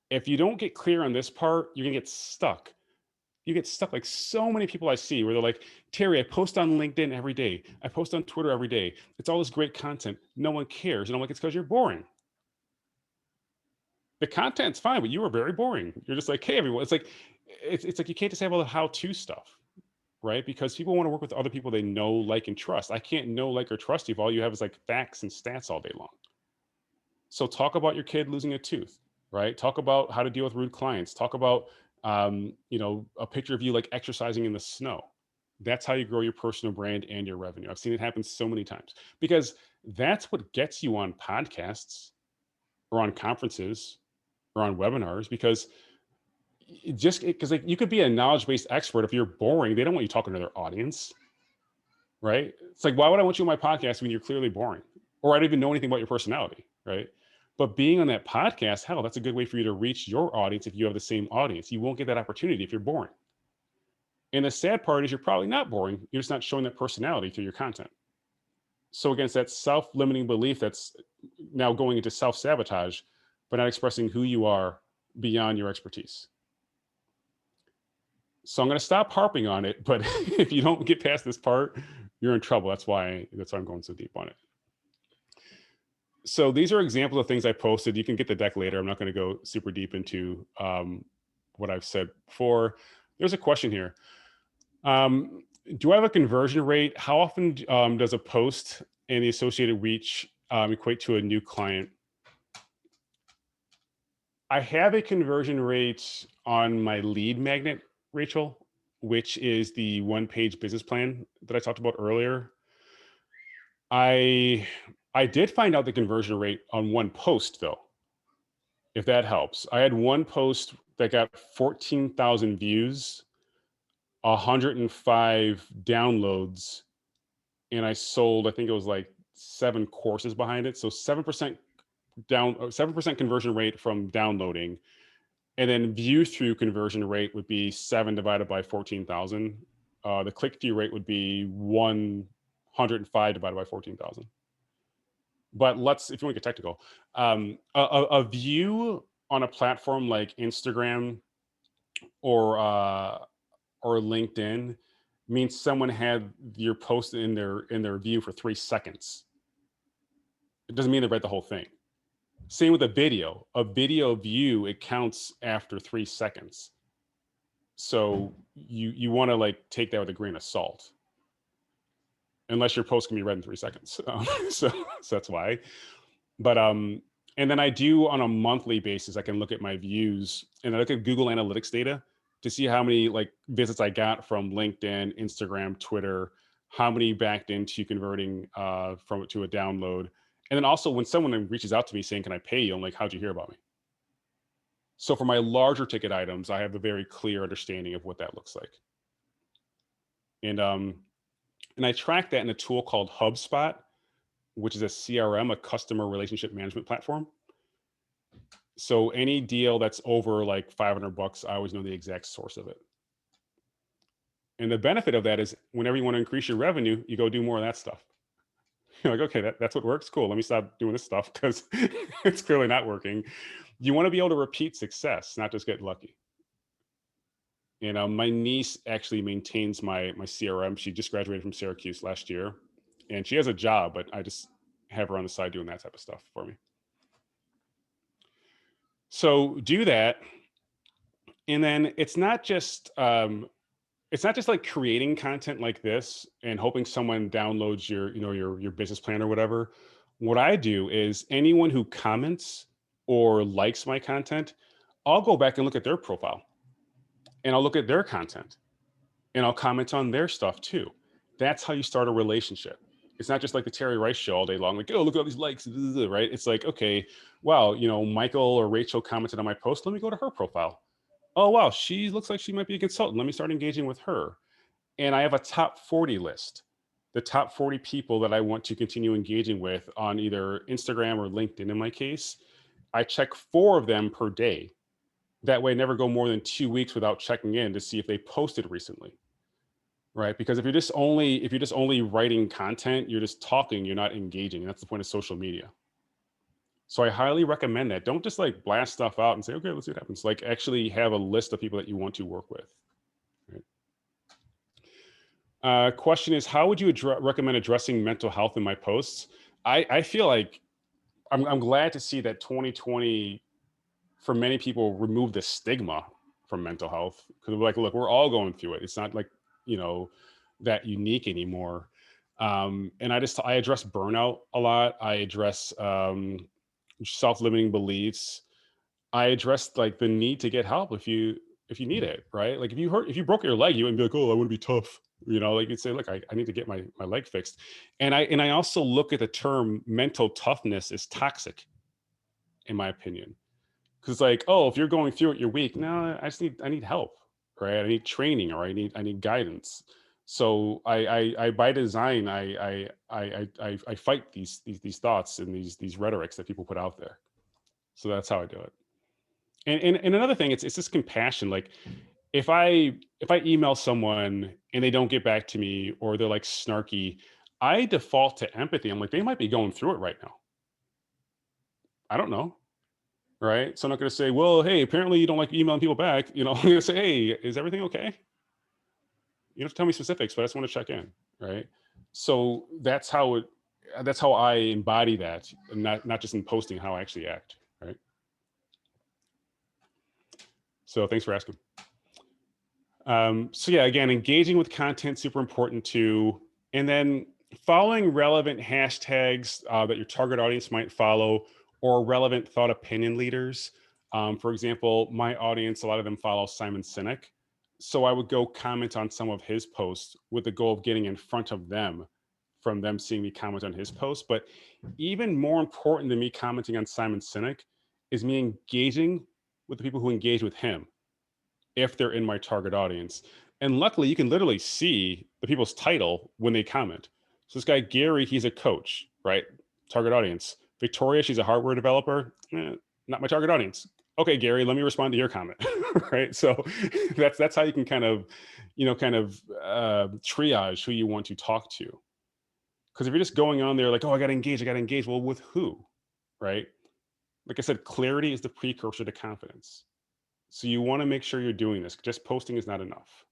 if you don't get clear on this part, you're gonna get stuck. You get stuck like so many people I see where they're like, Terry, I post on LinkedIn every day. I post on Twitter every day. It's all this great content. No one cares. And I'm like, it's because you're boring. The content's fine, but you are very boring. You're just like, hey, everyone. It's like you can't just have all the how-to stuff, right? Because people want to work with other people they know, like, and trust. I can't know, like, or trust you if all you have is like facts and stats all day long. So talk about your kid losing a tooth, right? Talk about how to deal with rude clients. Talk about a picture of you like exercising in the snow. That's how you grow your personal brand and your revenue. I've seen it happen so many times because that's what gets you on podcasts or on conferences or on webinars. Because like you could be a knowledge-based expert. If you're boring, they don't want you talking to their audience, right? It's like, why would I want you on my podcast when you're clearly boring or I don't even know anything about your personality, right? But being on that podcast, hell, that's a good way for you to reach your audience if you have the same audience. You won't get that opportunity if you're boring. And the sad part is you're probably not boring. You're just not showing that personality through your content. So again, it's that self-limiting belief that's now going into self-sabotage, but not expressing who you are beyond your expertise. So I'm going to stop harping on it, but if you don't get past this part, you're in trouble. That's why I'm going so deep on it. So these are examples of things I posted. You can get the deck later. I'm not going to go super deep into what I've said before. There's a question here. Do I have a conversion rate? How often does a post and the associated reach equate to a new client? I have a conversion rate on my lead magnet, Rachel, which is the one-page business plan that I talked about earlier. I did find out the conversion rate on one post though, if that helps. I had one post that got 14,000 views, 105 downloads, and I sold, I think it was like 7 courses behind it. So 7% 7% conversion rate from downloading. And then view through conversion rate would be 7 divided by 14,000. The click through rate would be 105 divided by 14,000. But if you want to get technical, a view on a platform like Instagram or or LinkedIn means someone had your post in their view for 3 seconds. It doesn't mean they read the whole thing. Same with a video. A video view, it counts after 3 seconds. So you want to like take that with a grain of salt, unless your post can be read in 3 seconds. So that's why. But and then I do on a monthly basis, I can look at my views and I look at Google Analytics data to see how many like visits I got from LinkedIn, Instagram, Twitter, how many backed into converting from to a download. And then also when someone reaches out to me saying, "Can I pay you?" I'm like, "How'd you hear about me?" So for my larger ticket items, I have a very clear understanding of what that looks like. And I track that in a tool called HubSpot, which is a CRM, a customer relationship management platform. So any deal that's over like $500, I always know the exact source of it. And the benefit of that is whenever you want to increase your revenue, you go do more of that stuff. You're like, okay, that's what works. Cool. Let me stop doing this stuff because it's clearly not working. You want to be able to repeat success, not just get lucky. My niece actually maintains my CRM. She just graduated from Syracuse last year, and she has a job, but I just have her on the side doing that type of stuff for me. So do that, and then it's not just like creating content like this and hoping someone downloads your business plan or whatever. What I do is anyone who comments or likes my content, I'll go back and look at their profile and I'll look at their content and I'll comment on their stuff too. That's how you start a relationship. It's not just like the Terry Rice show all day long, like, oh, look at all these likes, right? It's like, okay, wow, Michael or Rachel commented on my post. Let me go to her profile. Oh, wow, she looks like she might be a consultant. Let me start engaging with her. And I have a top 40 list, the top 40 people that I want to continue engaging with on either Instagram or LinkedIn in my case. I check 4 of them per day. That way I never go more than 2 weeks without checking in to see if they posted recently. Right? Because if you're just only writing content, you're just talking, you're not engaging. And that's the point of social media. So I highly recommend that. Don't just like blast stuff out and say, okay, let's see what happens. Like actually have a list of people that you want to work with. Right? Question is, how would you recommend addressing mental health in my posts? I feel like I'm glad to see that 2020, for many people, removed the stigma from mental health because we're like, look, we're all going through it. It's not like, that unique anymore. And I address burnout a lot. I address self-limiting beliefs. I addressed like the need to get help if you need it, right? Like if you broke your leg, you wouldn't be like, oh, I want to be tough. Like you'd say, look, I need to get my leg fixed. And I also look at the term mental toughness as toxic, in my opinion. Because it's like, oh, if you're going through it, you're weak. No, I need help, right? I need training or I need guidance. So I by design, I fight these thoughts and these rhetorics that people put out there. So that's how I do it. And another thing, it's this compassion. Like if I email someone and they don't get back to me or they're like snarky, I default to empathy. I'm like, they might be going through it right now. I don't know. Right. So I'm not going to say, well, hey, apparently you don't like emailing people back. I'm going to say, hey, is everything okay? You don't have to tell me specifics, but I just want to check in. Right. So that's how I embody that, and not just in posting, how I actually act. Right. So thanks for asking. So yeah, again, engaging with content, super important too. And then following relevant hashtags that your target audience might follow, or relevant thought opinion leaders. For example, my audience, a lot of them follow Simon Sinek. So I would go comment on some of his posts with the goal of getting in front of them from them seeing me comment on his post. But even more important than me commenting on Simon Sinek is me engaging with the people who engage with him if they're in my target audience. And luckily, you can literally see the people's title when they comment. So this guy, Gary, he's a coach, right? Target audience. Victoria, she's a hardware developer. Not my target audience. Okay, Gary, let me respond to your comment, right? So that's how you can kind of triage who you want to talk to. Because if you're just going on there like, oh, I got to engage. Well, with who, right? Like I said, clarity is the precursor to confidence. So you want to make sure you're doing this. Just posting is not enough.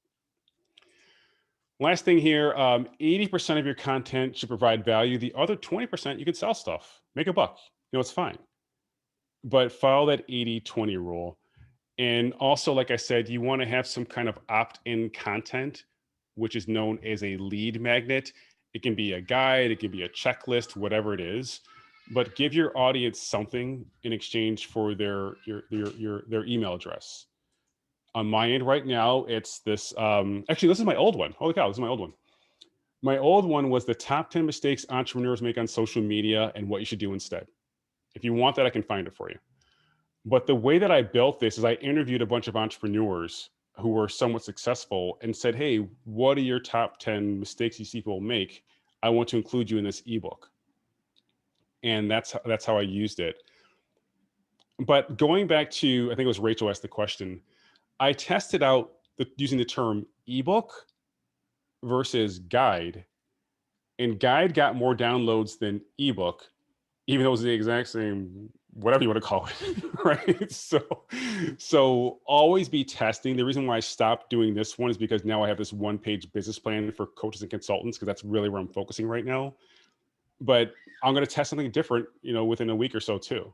Last thing here, 80% of your content should provide value. The other 20%, you can sell stuff, make a buck. It's fine. But follow that 80-20 rule. And also, like I said, you want to have some kind of opt-in content, which is known as a lead magnet. It can be a guide, it can be a checklist, whatever it is. But give your audience something in exchange for their email address. On my end right now, it's this. Actually, this is my old one. Holy cow, this is my old one. My old one was the top 10 mistakes entrepreneurs make on social media and what you should do instead. If you want that, I can find it for you. But the way that I built this is I interviewed a bunch of entrepreneurs who were somewhat successful and said, hey, what are your top 10 mistakes you see people make? I want to include you in this ebook. And that's how I used it. But going back to, I think it was Rachel asked the question, I tested out using the term ebook versus guide. And guide got more downloads than ebook, even though it was the exact same, whatever you want to call it, right? So always be testing. The reason why I stopped doing this one is because now I have this one-page business plan for coaches and consultants, because that's really where I'm focusing right now. But I'm going to test something different, within a week or so too.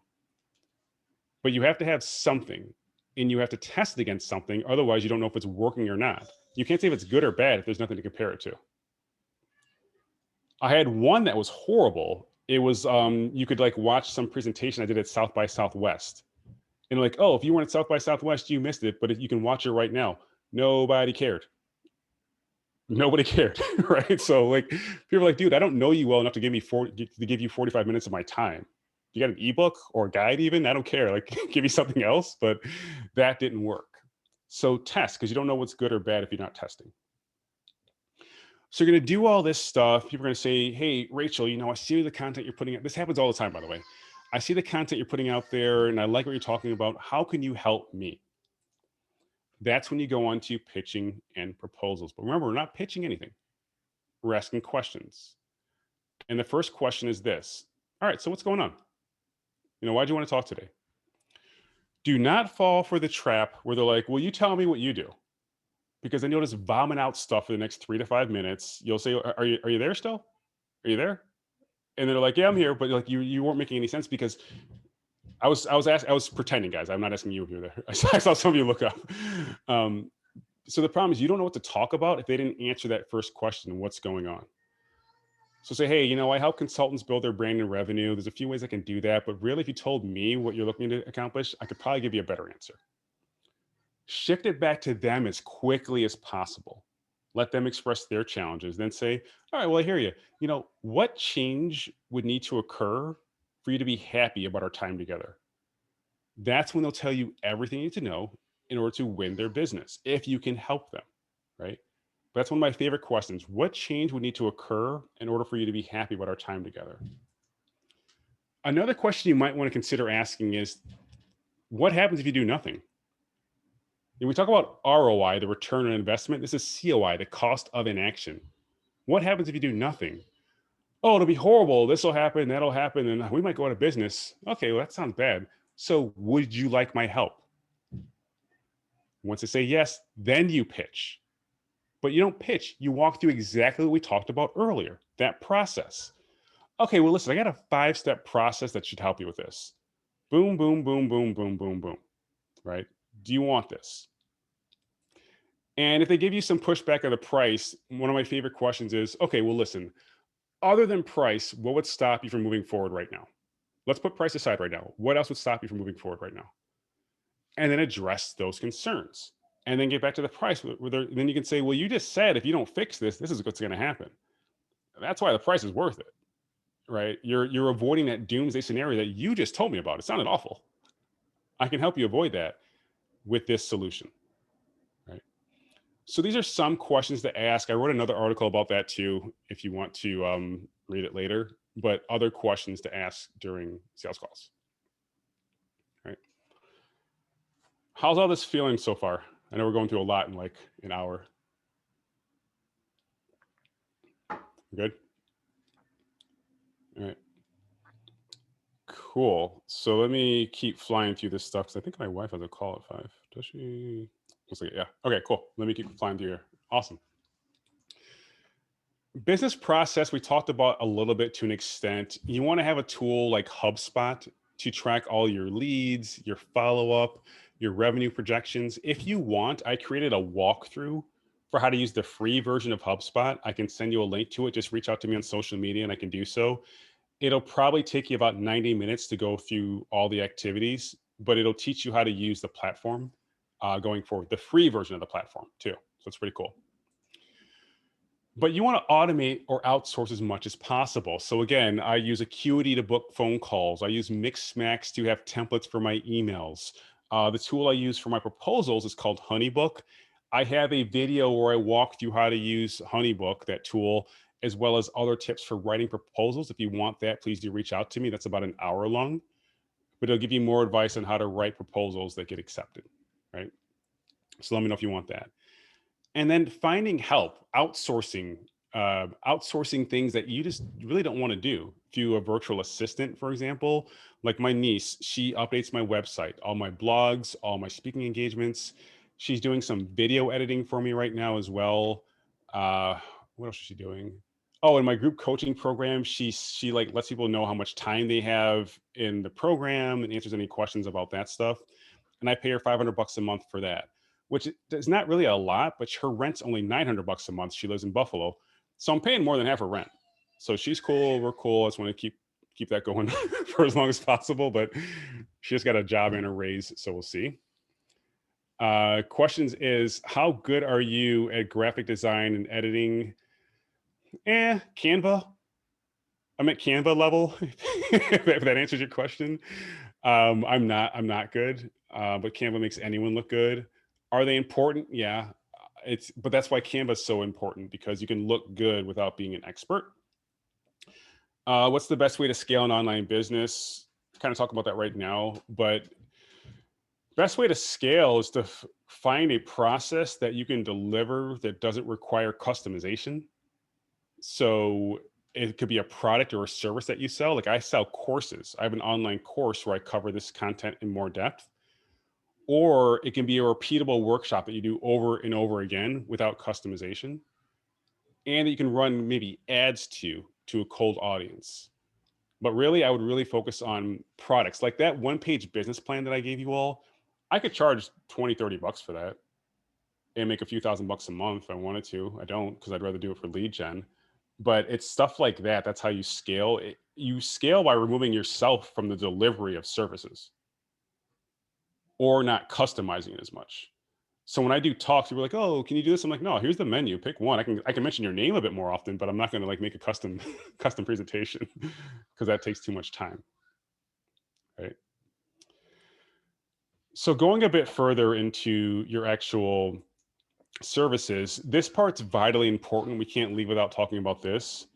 But you have to have something, and you have to test it against something. Otherwise, you don't know if it's working or not. You can't say if it's good or bad if there's nothing to compare it to. I had one that was horrible. It was, you could watch some presentation I did at South by Southwest. And oh, if you weren't at South by Southwest, you missed it, but you can watch it right now. Nobody cared. Nobody cared, right? So people are like, dude, I don't know you well enough to give you 45 minutes of my time. You got an ebook or a guide even? I don't care. Give me something else, but that didn't work. So test, because you don't know what's good or bad if you're not testing. So you're going to do all this stuff. People are going to say, hey, Rachel, I see the content you're putting out. This happens all the time, by the way. I see the content you're putting out there and I like what you're talking about. How can you help me? That's when you go on to pitching and proposals. But remember, we're not pitching anything. We're asking questions. And the first question is this. All right, so what's going on? Why do you want to talk today? Do not fall for the trap where they're like, well, you tell me what you do. Because then you'll just vomit out stuff for the next 3 to 5 minutes. You'll say, are you there still? Are you there? And they're like, yeah, I'm here. But you weren't making any sense, because I was pretending, guys. I'm not asking you if you're there. I saw some of you look up. So the problem is you don't know what to talk about if they didn't answer that first question, what's going on? So say, hey, I help consultants build their brand and revenue. There's a few ways I can do that. But really, if you told me what you're looking to accomplish, I could probably give you a better answer. Shift it back to them as quickly as possible. Let them express their challenges. Then say, all right, well, I hear you. What change would need to occur for you to be happy about our time together? That's when they'll tell you everything you need to know in order to win their business, if you can help them, right? But that's one of my favorite questions. What change would need to occur in order for you to be happy about our time together? Another question you might want to consider asking is, what happens if you do nothing? We talk about ROI, the return on investment. This is COI, the cost of inaction. What happens if you do nothing? Oh, it'll be horrible. This will happen, that'll happen, and we might go out of business. Okay, well, that sounds bad. So would you like my help? Once they say yes, then you pitch. But you don't pitch. You walk through exactly what we talked about earlier, that process. Okay, well, listen, I got a 5-step process that should help you with this. Boom, boom, boom, boom, boom, boom, boom, right? Do you want this? And if they give you some pushback on the price, one of my favorite questions is, okay, well, listen, other than price, what would stop you from moving forward right now? Let's put price aside right now. What else would stop you from moving forward right now? And then address those concerns. And then get back to the price. Then you can say, well, you just said if you don't fix this, this is what's going to happen. That's why the price is worth it, right? You're avoiding that doomsday scenario that you just told me about. It sounded awful. I can help you avoid that with this solution. So these are some questions to ask. I wrote another article about that too, if you want to read it later, but other questions to ask during sales calls. All right. How's all this feeling so far? I know we're going through a lot in an hour. Good? All right. Cool. So let me keep flying through this stuff, because I think my wife has a call at 5. Does she? Looks like it. Yeah. Okay, cool. Let me keep flying through here. Awesome. Business process, we talked about a little bit to an extent. You want to have a tool like HubSpot to track all your leads, your follow-up, your revenue projections. If you want, I created a walkthrough for how to use the free version of HubSpot. I can send you a link to it. Just reach out to me on social media and I can do so. It'll probably take you about 90 minutes to go through all the activities, but it'll teach you how to use the platform going forward, the free version of the platform too. So it's pretty cool. But you want to automate or outsource as much as possible. So again, I use Acuity to book phone calls. I use Mixmax to have templates for my emails. The tool I use for my proposals is called Honeybook. I have a video where I walk through how to use Honeybook, that tool, as well as other tips for writing proposals. If you want that, please do reach out to me. That's about an hour long, but it'll give you more advice on how to write proposals that get accepted, right? So let me know if you want that. And then finding help, outsourcing things that you just really don't want to do. To a virtual assistant, for example, like my niece, she updates my website, all my blogs, all my speaking engagements. She's doing some video editing for me right now as well. Uh, what else is she doing? Oh, in my group coaching program, she like lets people know how much time they have in the program and answers any questions about that stuff. And I pay her $500 a month for that, which is not really a lot, but her rent's only $900 a month. She lives in Buffalo. So I'm paying more than half her rent. So she's cool. We're cool. I just want to keep that going for as long as possible, but she just got a job and a raise. So we'll see. Questions is, how good are you at graphic design and editing? Canva. I'm at Canva level. If that answers your question. I'm not good, but Canva makes anyone look good. Are they important? Yeah, but that's why Canva is so important, because you can look good without being an expert. What's the best way to scale an online business? Kind of talk about that right now, but best way to scale is to find a process that you can deliver that doesn't require customization. So it could be a product or a service that you sell. Like I sell courses. I have an online course where I cover this content in more depth. Or it can be a repeatable workshop that you do over and over again without customization. And that you can run maybe ads to a cold audience. But really, I would really focus on products. Like that one-page business plan that I gave you all, I could charge 20, 30 bucks for that and make a few $1,000s a month if I wanted to. I don't, because I'd rather do it for lead gen. But it's stuff like that. That's how you scale. You scale by removing yourself from the delivery of services or not customizing it as much. So when I do talks, people are like, "Oh, can you do this?" I'm like, "No, here's the menu. Pick one. I can mention your name a bit more often, but I'm not going to like make a custom custom presentation because that takes too much time." Right. So going a bit further into your actual services, this part's vitally important. We can't leave without talking about this.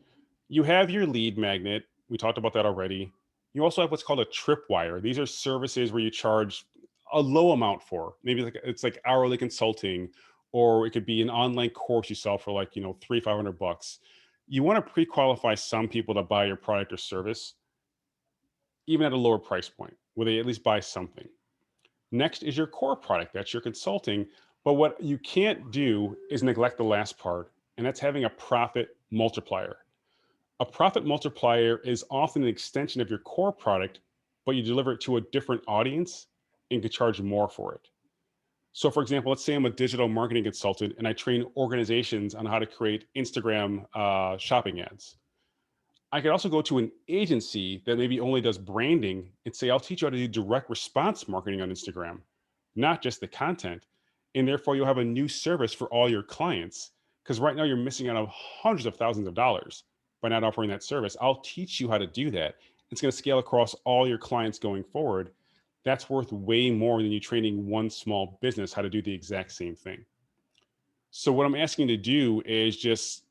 You have your lead magnet. We talked about that already. You also have what's called a tripwire. These are services where you charge a low amount for. Maybe like it's like hourly consulting, or it could be an online course you sell for like, 300-500 bucks. You want to pre-qualify some people to buy your product or service, even at a lower price point, where they at least buy something. Next is your core product. That's your consulting. But what you can't do is neglect the last part, and that's having a profit multiplier. A profit multiplier is often an extension of your core product, but you deliver it to a different audience and can charge more for it. So, for example, let's say I'm a digital marketing consultant and I train organizations on how to create Instagram shopping ads. I could also go to an agency that maybe only does branding and say, I'll teach you how to do direct response marketing on Instagram, not just the content. And therefore, you'll have a new service for all your clients. Because right now, you're missing out on hundreds of thousands of dollars by not offering that service. I'll teach you how to do that. It's going to scale across all your clients going forward. That's worth way more than you training one small business how to do the exact same thing. So, what I'm asking you to do is just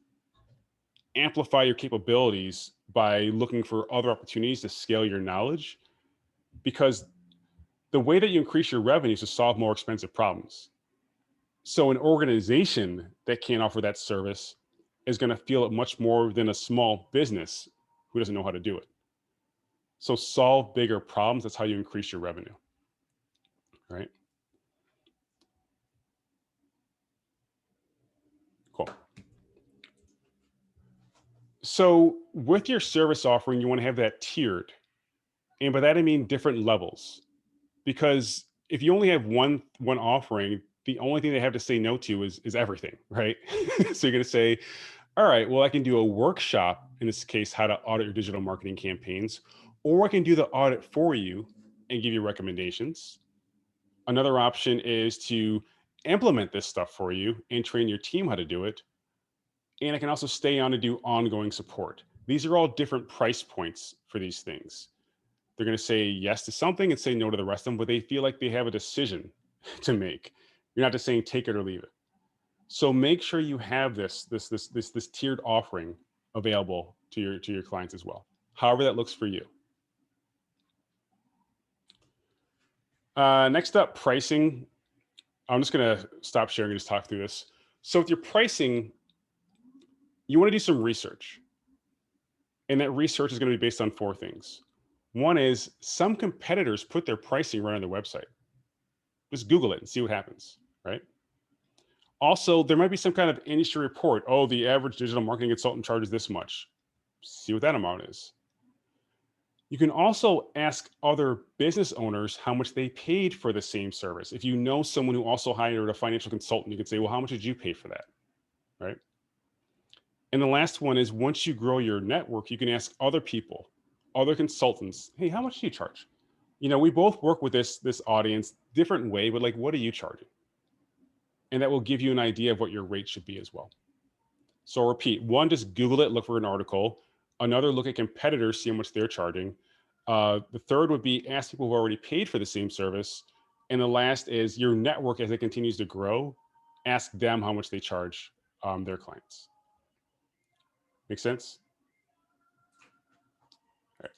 amplify your capabilities by looking for other opportunities to scale your knowledge, because the way that you increase your revenue is to solve more expensive problems. So an organization that can't offer that service is going to feel it much more than a small business who doesn't know how to do it. So solve bigger problems. That's how you increase your revenue, right? Cool. So with your service offering, you want to have that tiered. And by that, I mean different levels. Because if you only have one offering, the only thing they have to say no to is everything, right? So you're going to say, all right, well, I can do a workshop, in this case, how to audit your digital marketing campaigns, or I can do the audit for you and give you recommendations. Another option is to implement this stuff for you and train your team how to do it. And I can also stay on to do ongoing support. These are all different price points for these things. They're going to say yes to something and say no to the rest of them, but they feel like they have a decision to make. You're not just saying take it or leave it. So make sure you have this tiered offering available to your clients as well. However that looks for you. Next up, pricing. I'm just going to stop sharing and just talk through this. So with your pricing, you want to do some research. And that research is going to be based on four things. One is some competitors put their pricing right on their website. Just Google it and see what happens, right? Also, there might be some kind of industry report. Oh, the average digital marketing consultant charges this much. See what that amount is. You can also ask other business owners how much they paid for the same service. If you know someone who also hired a financial consultant, you could say, well, how much did you pay for that, right? And the last one is once you grow your network, you can ask other people, other consultants, hey, how much do you charge? You know, we both work with this audience different way, but like, what are you charging? And that will give you an idea of what your rate should be as well. So I'll repeat, one, just Google it, look for an article. Another, look at competitors, see how much they're charging. The third would be ask people who already paid for the same service. And the last is your network as it continues to grow, ask them how much they charge their clients. Make sense? All right,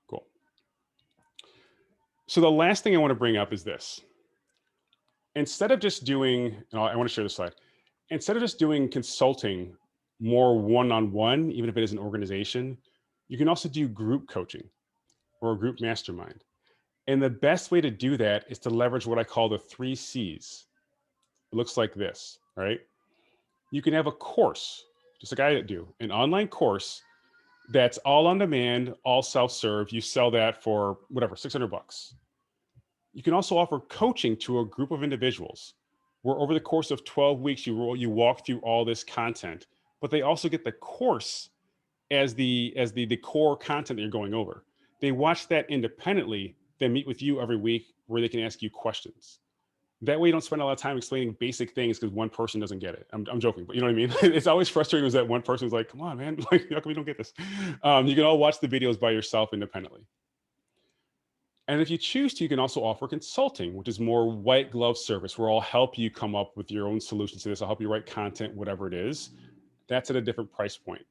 cool. So the last thing I want to bring up is this. Instead of just doing, I want to share this slide. Instead of just doing consulting more one-on-one, even if it is an organization, you can also do group coaching or a group mastermind. And the best way to do that is to leverage what I call the 3 C's. It looks like this, right? You can have a course, just like I do, an online course that's all on demand, all self-serve. You sell that for whatever, $600. You can also offer coaching to a group of individuals where over the course of 12 weeks, you walk through all this content, but they also get the course as the core content that you're going over. They watch that independently, then meet with you every week where they can ask you questions. That way you don't spend a lot of time explaining basic things because one person doesn't get it. I'm joking, but you know what I mean? It's always frustrating was that one person is like, come on, man, like, how come you don't get this? You can all watch the videos by yourself independently. And if you choose to, you can also offer consulting, which is more white glove service, where I'll help you come up with your own solutions to this. I'll help you write content, whatever it is. That's at a different price point.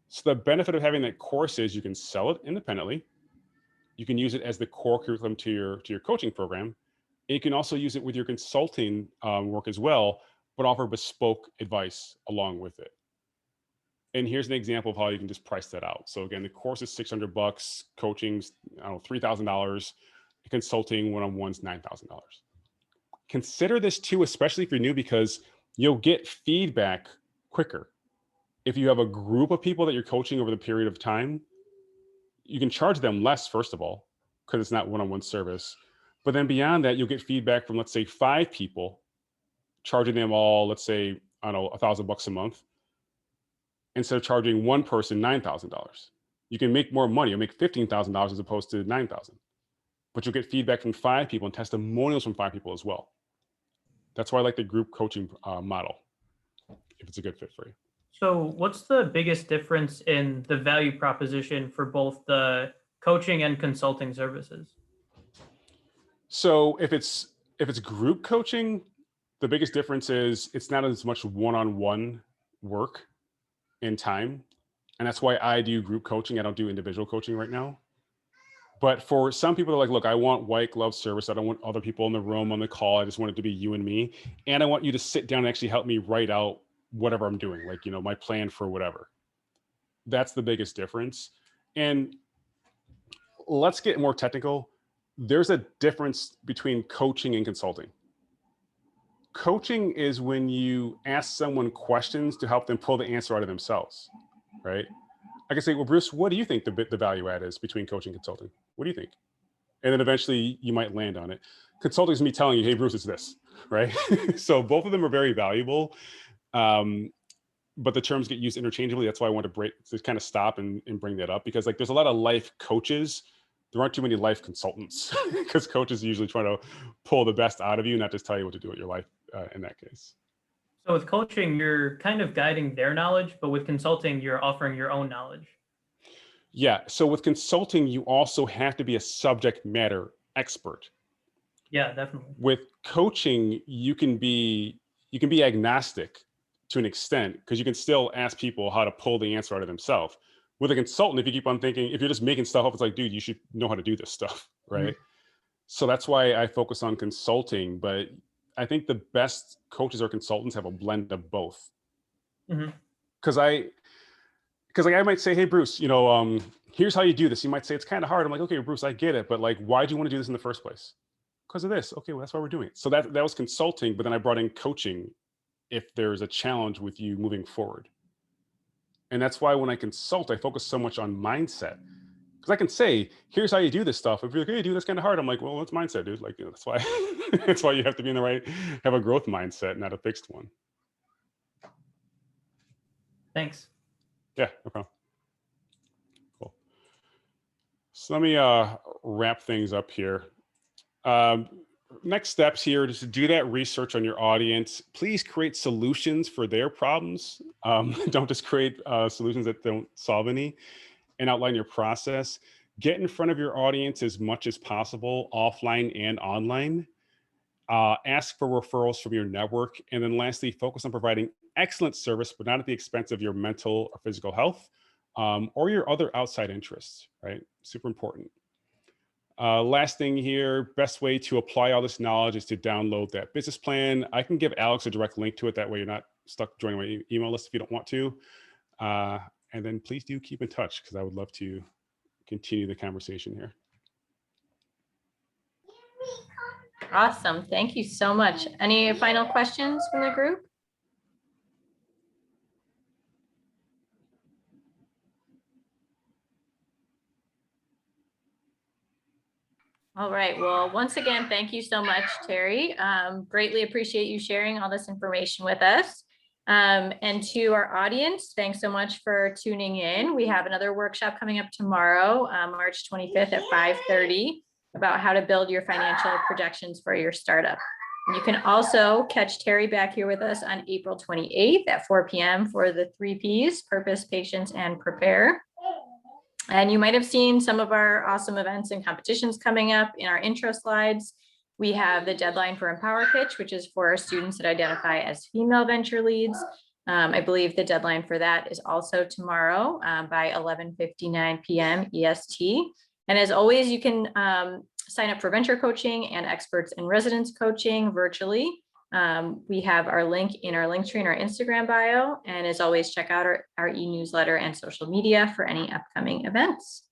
So the benefit of having that course is you can sell it independently. You can use it as the core curriculum to your coaching program. And you can also use it with your consulting work as well, but offer bespoke advice along with it. And here's an example of how you can just price that out. So again, the course is $600, coaching's, I don't know, $3,000, consulting one-on-one's $9,000. Consider this too, especially if you're new, because you'll get feedback quicker. If you have a group of people that you're coaching over the period of time, you can charge them less, first of all, because it's not one-on-one service. But then beyond that, you'll get feedback from, let's say, 5 people, charging them all, let's say, I don't know, $1,000 a month, instead of charging one person $9,000. You can make more money. You'll make $15,000 as opposed to $9,000. But you'll get feedback from 5 people and testimonials from 5 people as well. That's why I like the group coaching model, if it's a good fit for you. So what's the biggest difference in the value proposition for both the coaching and consulting services? So if it's group coaching, the biggest difference is it's not as much one-on-one work in time. And that's why I do group coaching. I don't do individual coaching right now. But for some people, they're like, look, I want white glove service. I don't want other people in the room on the call. I just want it to be you and me. And I want you to sit down and actually help me write out whatever I'm doing, like, my plan for whatever. That's the biggest difference. And let's get more technical. There's a difference between coaching and consulting. coaching is when you ask someone questions to help them pull the answer out of themselves, right? I can say, well, Bruce, what do you think the value add is between coaching and consulting? What do you think? And then eventually you might land on it. Consulting is me telling you, hey, Bruce, it's this, right? So both of them are very valuable, but the terms get used interchangeably. That's why I want to kind of stop and bring that up, because like there's a lot of life coaches. There aren't too many life consultants, because coaches usually try to pull the best out of you, not just tell you what to do with your life in that case. So with coaching, you're kind of guiding their knowledge, but with consulting, you're offering your own knowledge. Yeah. So with consulting, you also have to be a subject matter expert. Yeah, definitely. With coaching, you can be agnostic to an extent, because you can still ask people how to pull the answer out of themselves. With a consultant, if you keep on thinking, if you're just making stuff up, it's like, dude, you should know how to do this stuff, right? Mm-hmm. So that's why I focus on consulting, but I think the best coaches or consultants have a blend of both. Because like I might say, hey, Bruce, here's how you do this. You might say it's kind of hard. I'm like, okay, Bruce, I get it, but like, why do you want to do this in the first place? Because of this. Okay, well, that's why we're doing it. So that was consulting, but then I brought in coaching if there's a challenge with you moving forward. And that's why when I consult, I focus so much on mindset. Because I can say, here's how you do this stuff. If you're like, hey, dude, that's kind of hard. I'm like, well, it's mindset, dude. Like, that's why that's why you have to be in the right, have a growth mindset, not a fixed one. Thanks. Yeah, no problem. Cool. So let me wrap things up here. Next steps here is to do that research on your audience. Please create solutions for their problems. Don't just create solutions that don't solve any, and outline your process. Get in front of your audience as much as possible, offline and online. Ask for referrals from your network. And then lastly, focus on providing excellent service, but not at the expense of your mental or physical health or your other outside interests, right? Super important. Last thing here, best way to apply all this knowledge is to download that business plan. I can give Alex a direct link to it. That way you're not stuck joining my email list if you don't want to. And then please do keep in touch, because I would love to continue the conversation here. Awesome. Thank you so much. Any final questions from the group? All right. Well, once again, thank you so much, Terry. Greatly appreciate you sharing all this information with us. And to our audience, thanks so much for tuning in. We have another workshop coming up tomorrow, March 25th at 5:30, about how to build your financial projections for your startup. You can also catch Terry back here with us on April 28th at 4 p.m. for the 3 Ps, purpose, patience, and prepare. And you might have seen some of our awesome events and competitions coming up in our intro slides. We have the deadline for Empower Pitch, which is for our students that identify as female venture leads. I believe the deadline for that is also tomorrow by 11:59 p.m. EST. And as always, you can sign up for venture coaching and experts in residence coaching virtually. We have our link in our link tree in our Instagram bio. And as always, check out our e-newsletter and social media for any upcoming events.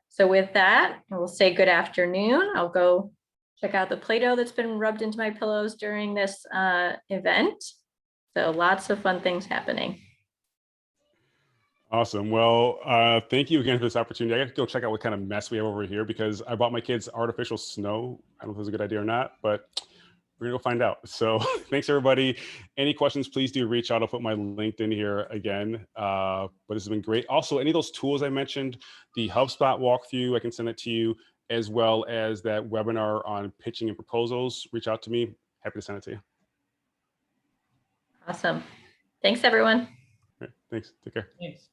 So with that, we'll say good afternoon. I'll go check out the Play-Doh that's been rubbed into my pillows during this event. So lots of fun things happening. Awesome. Well, thank you again for this opportunity. I got to go check out what kind of mess we have over here, because I bought my kids artificial snow. I don't know if it's a good idea or not, but we're gonna go find out. So thanks everybody. Any questions, please do reach out. I'll put my LinkedIn here again. But this has been great. Also, any of those tools I mentioned, the HubSpot walkthrough, I can send it to you, as well as that webinar on pitching and proposals. Reach out to me. Happy to send it to you. Awesome. Thanks, everyone. All right, thanks. Take care. Thanks.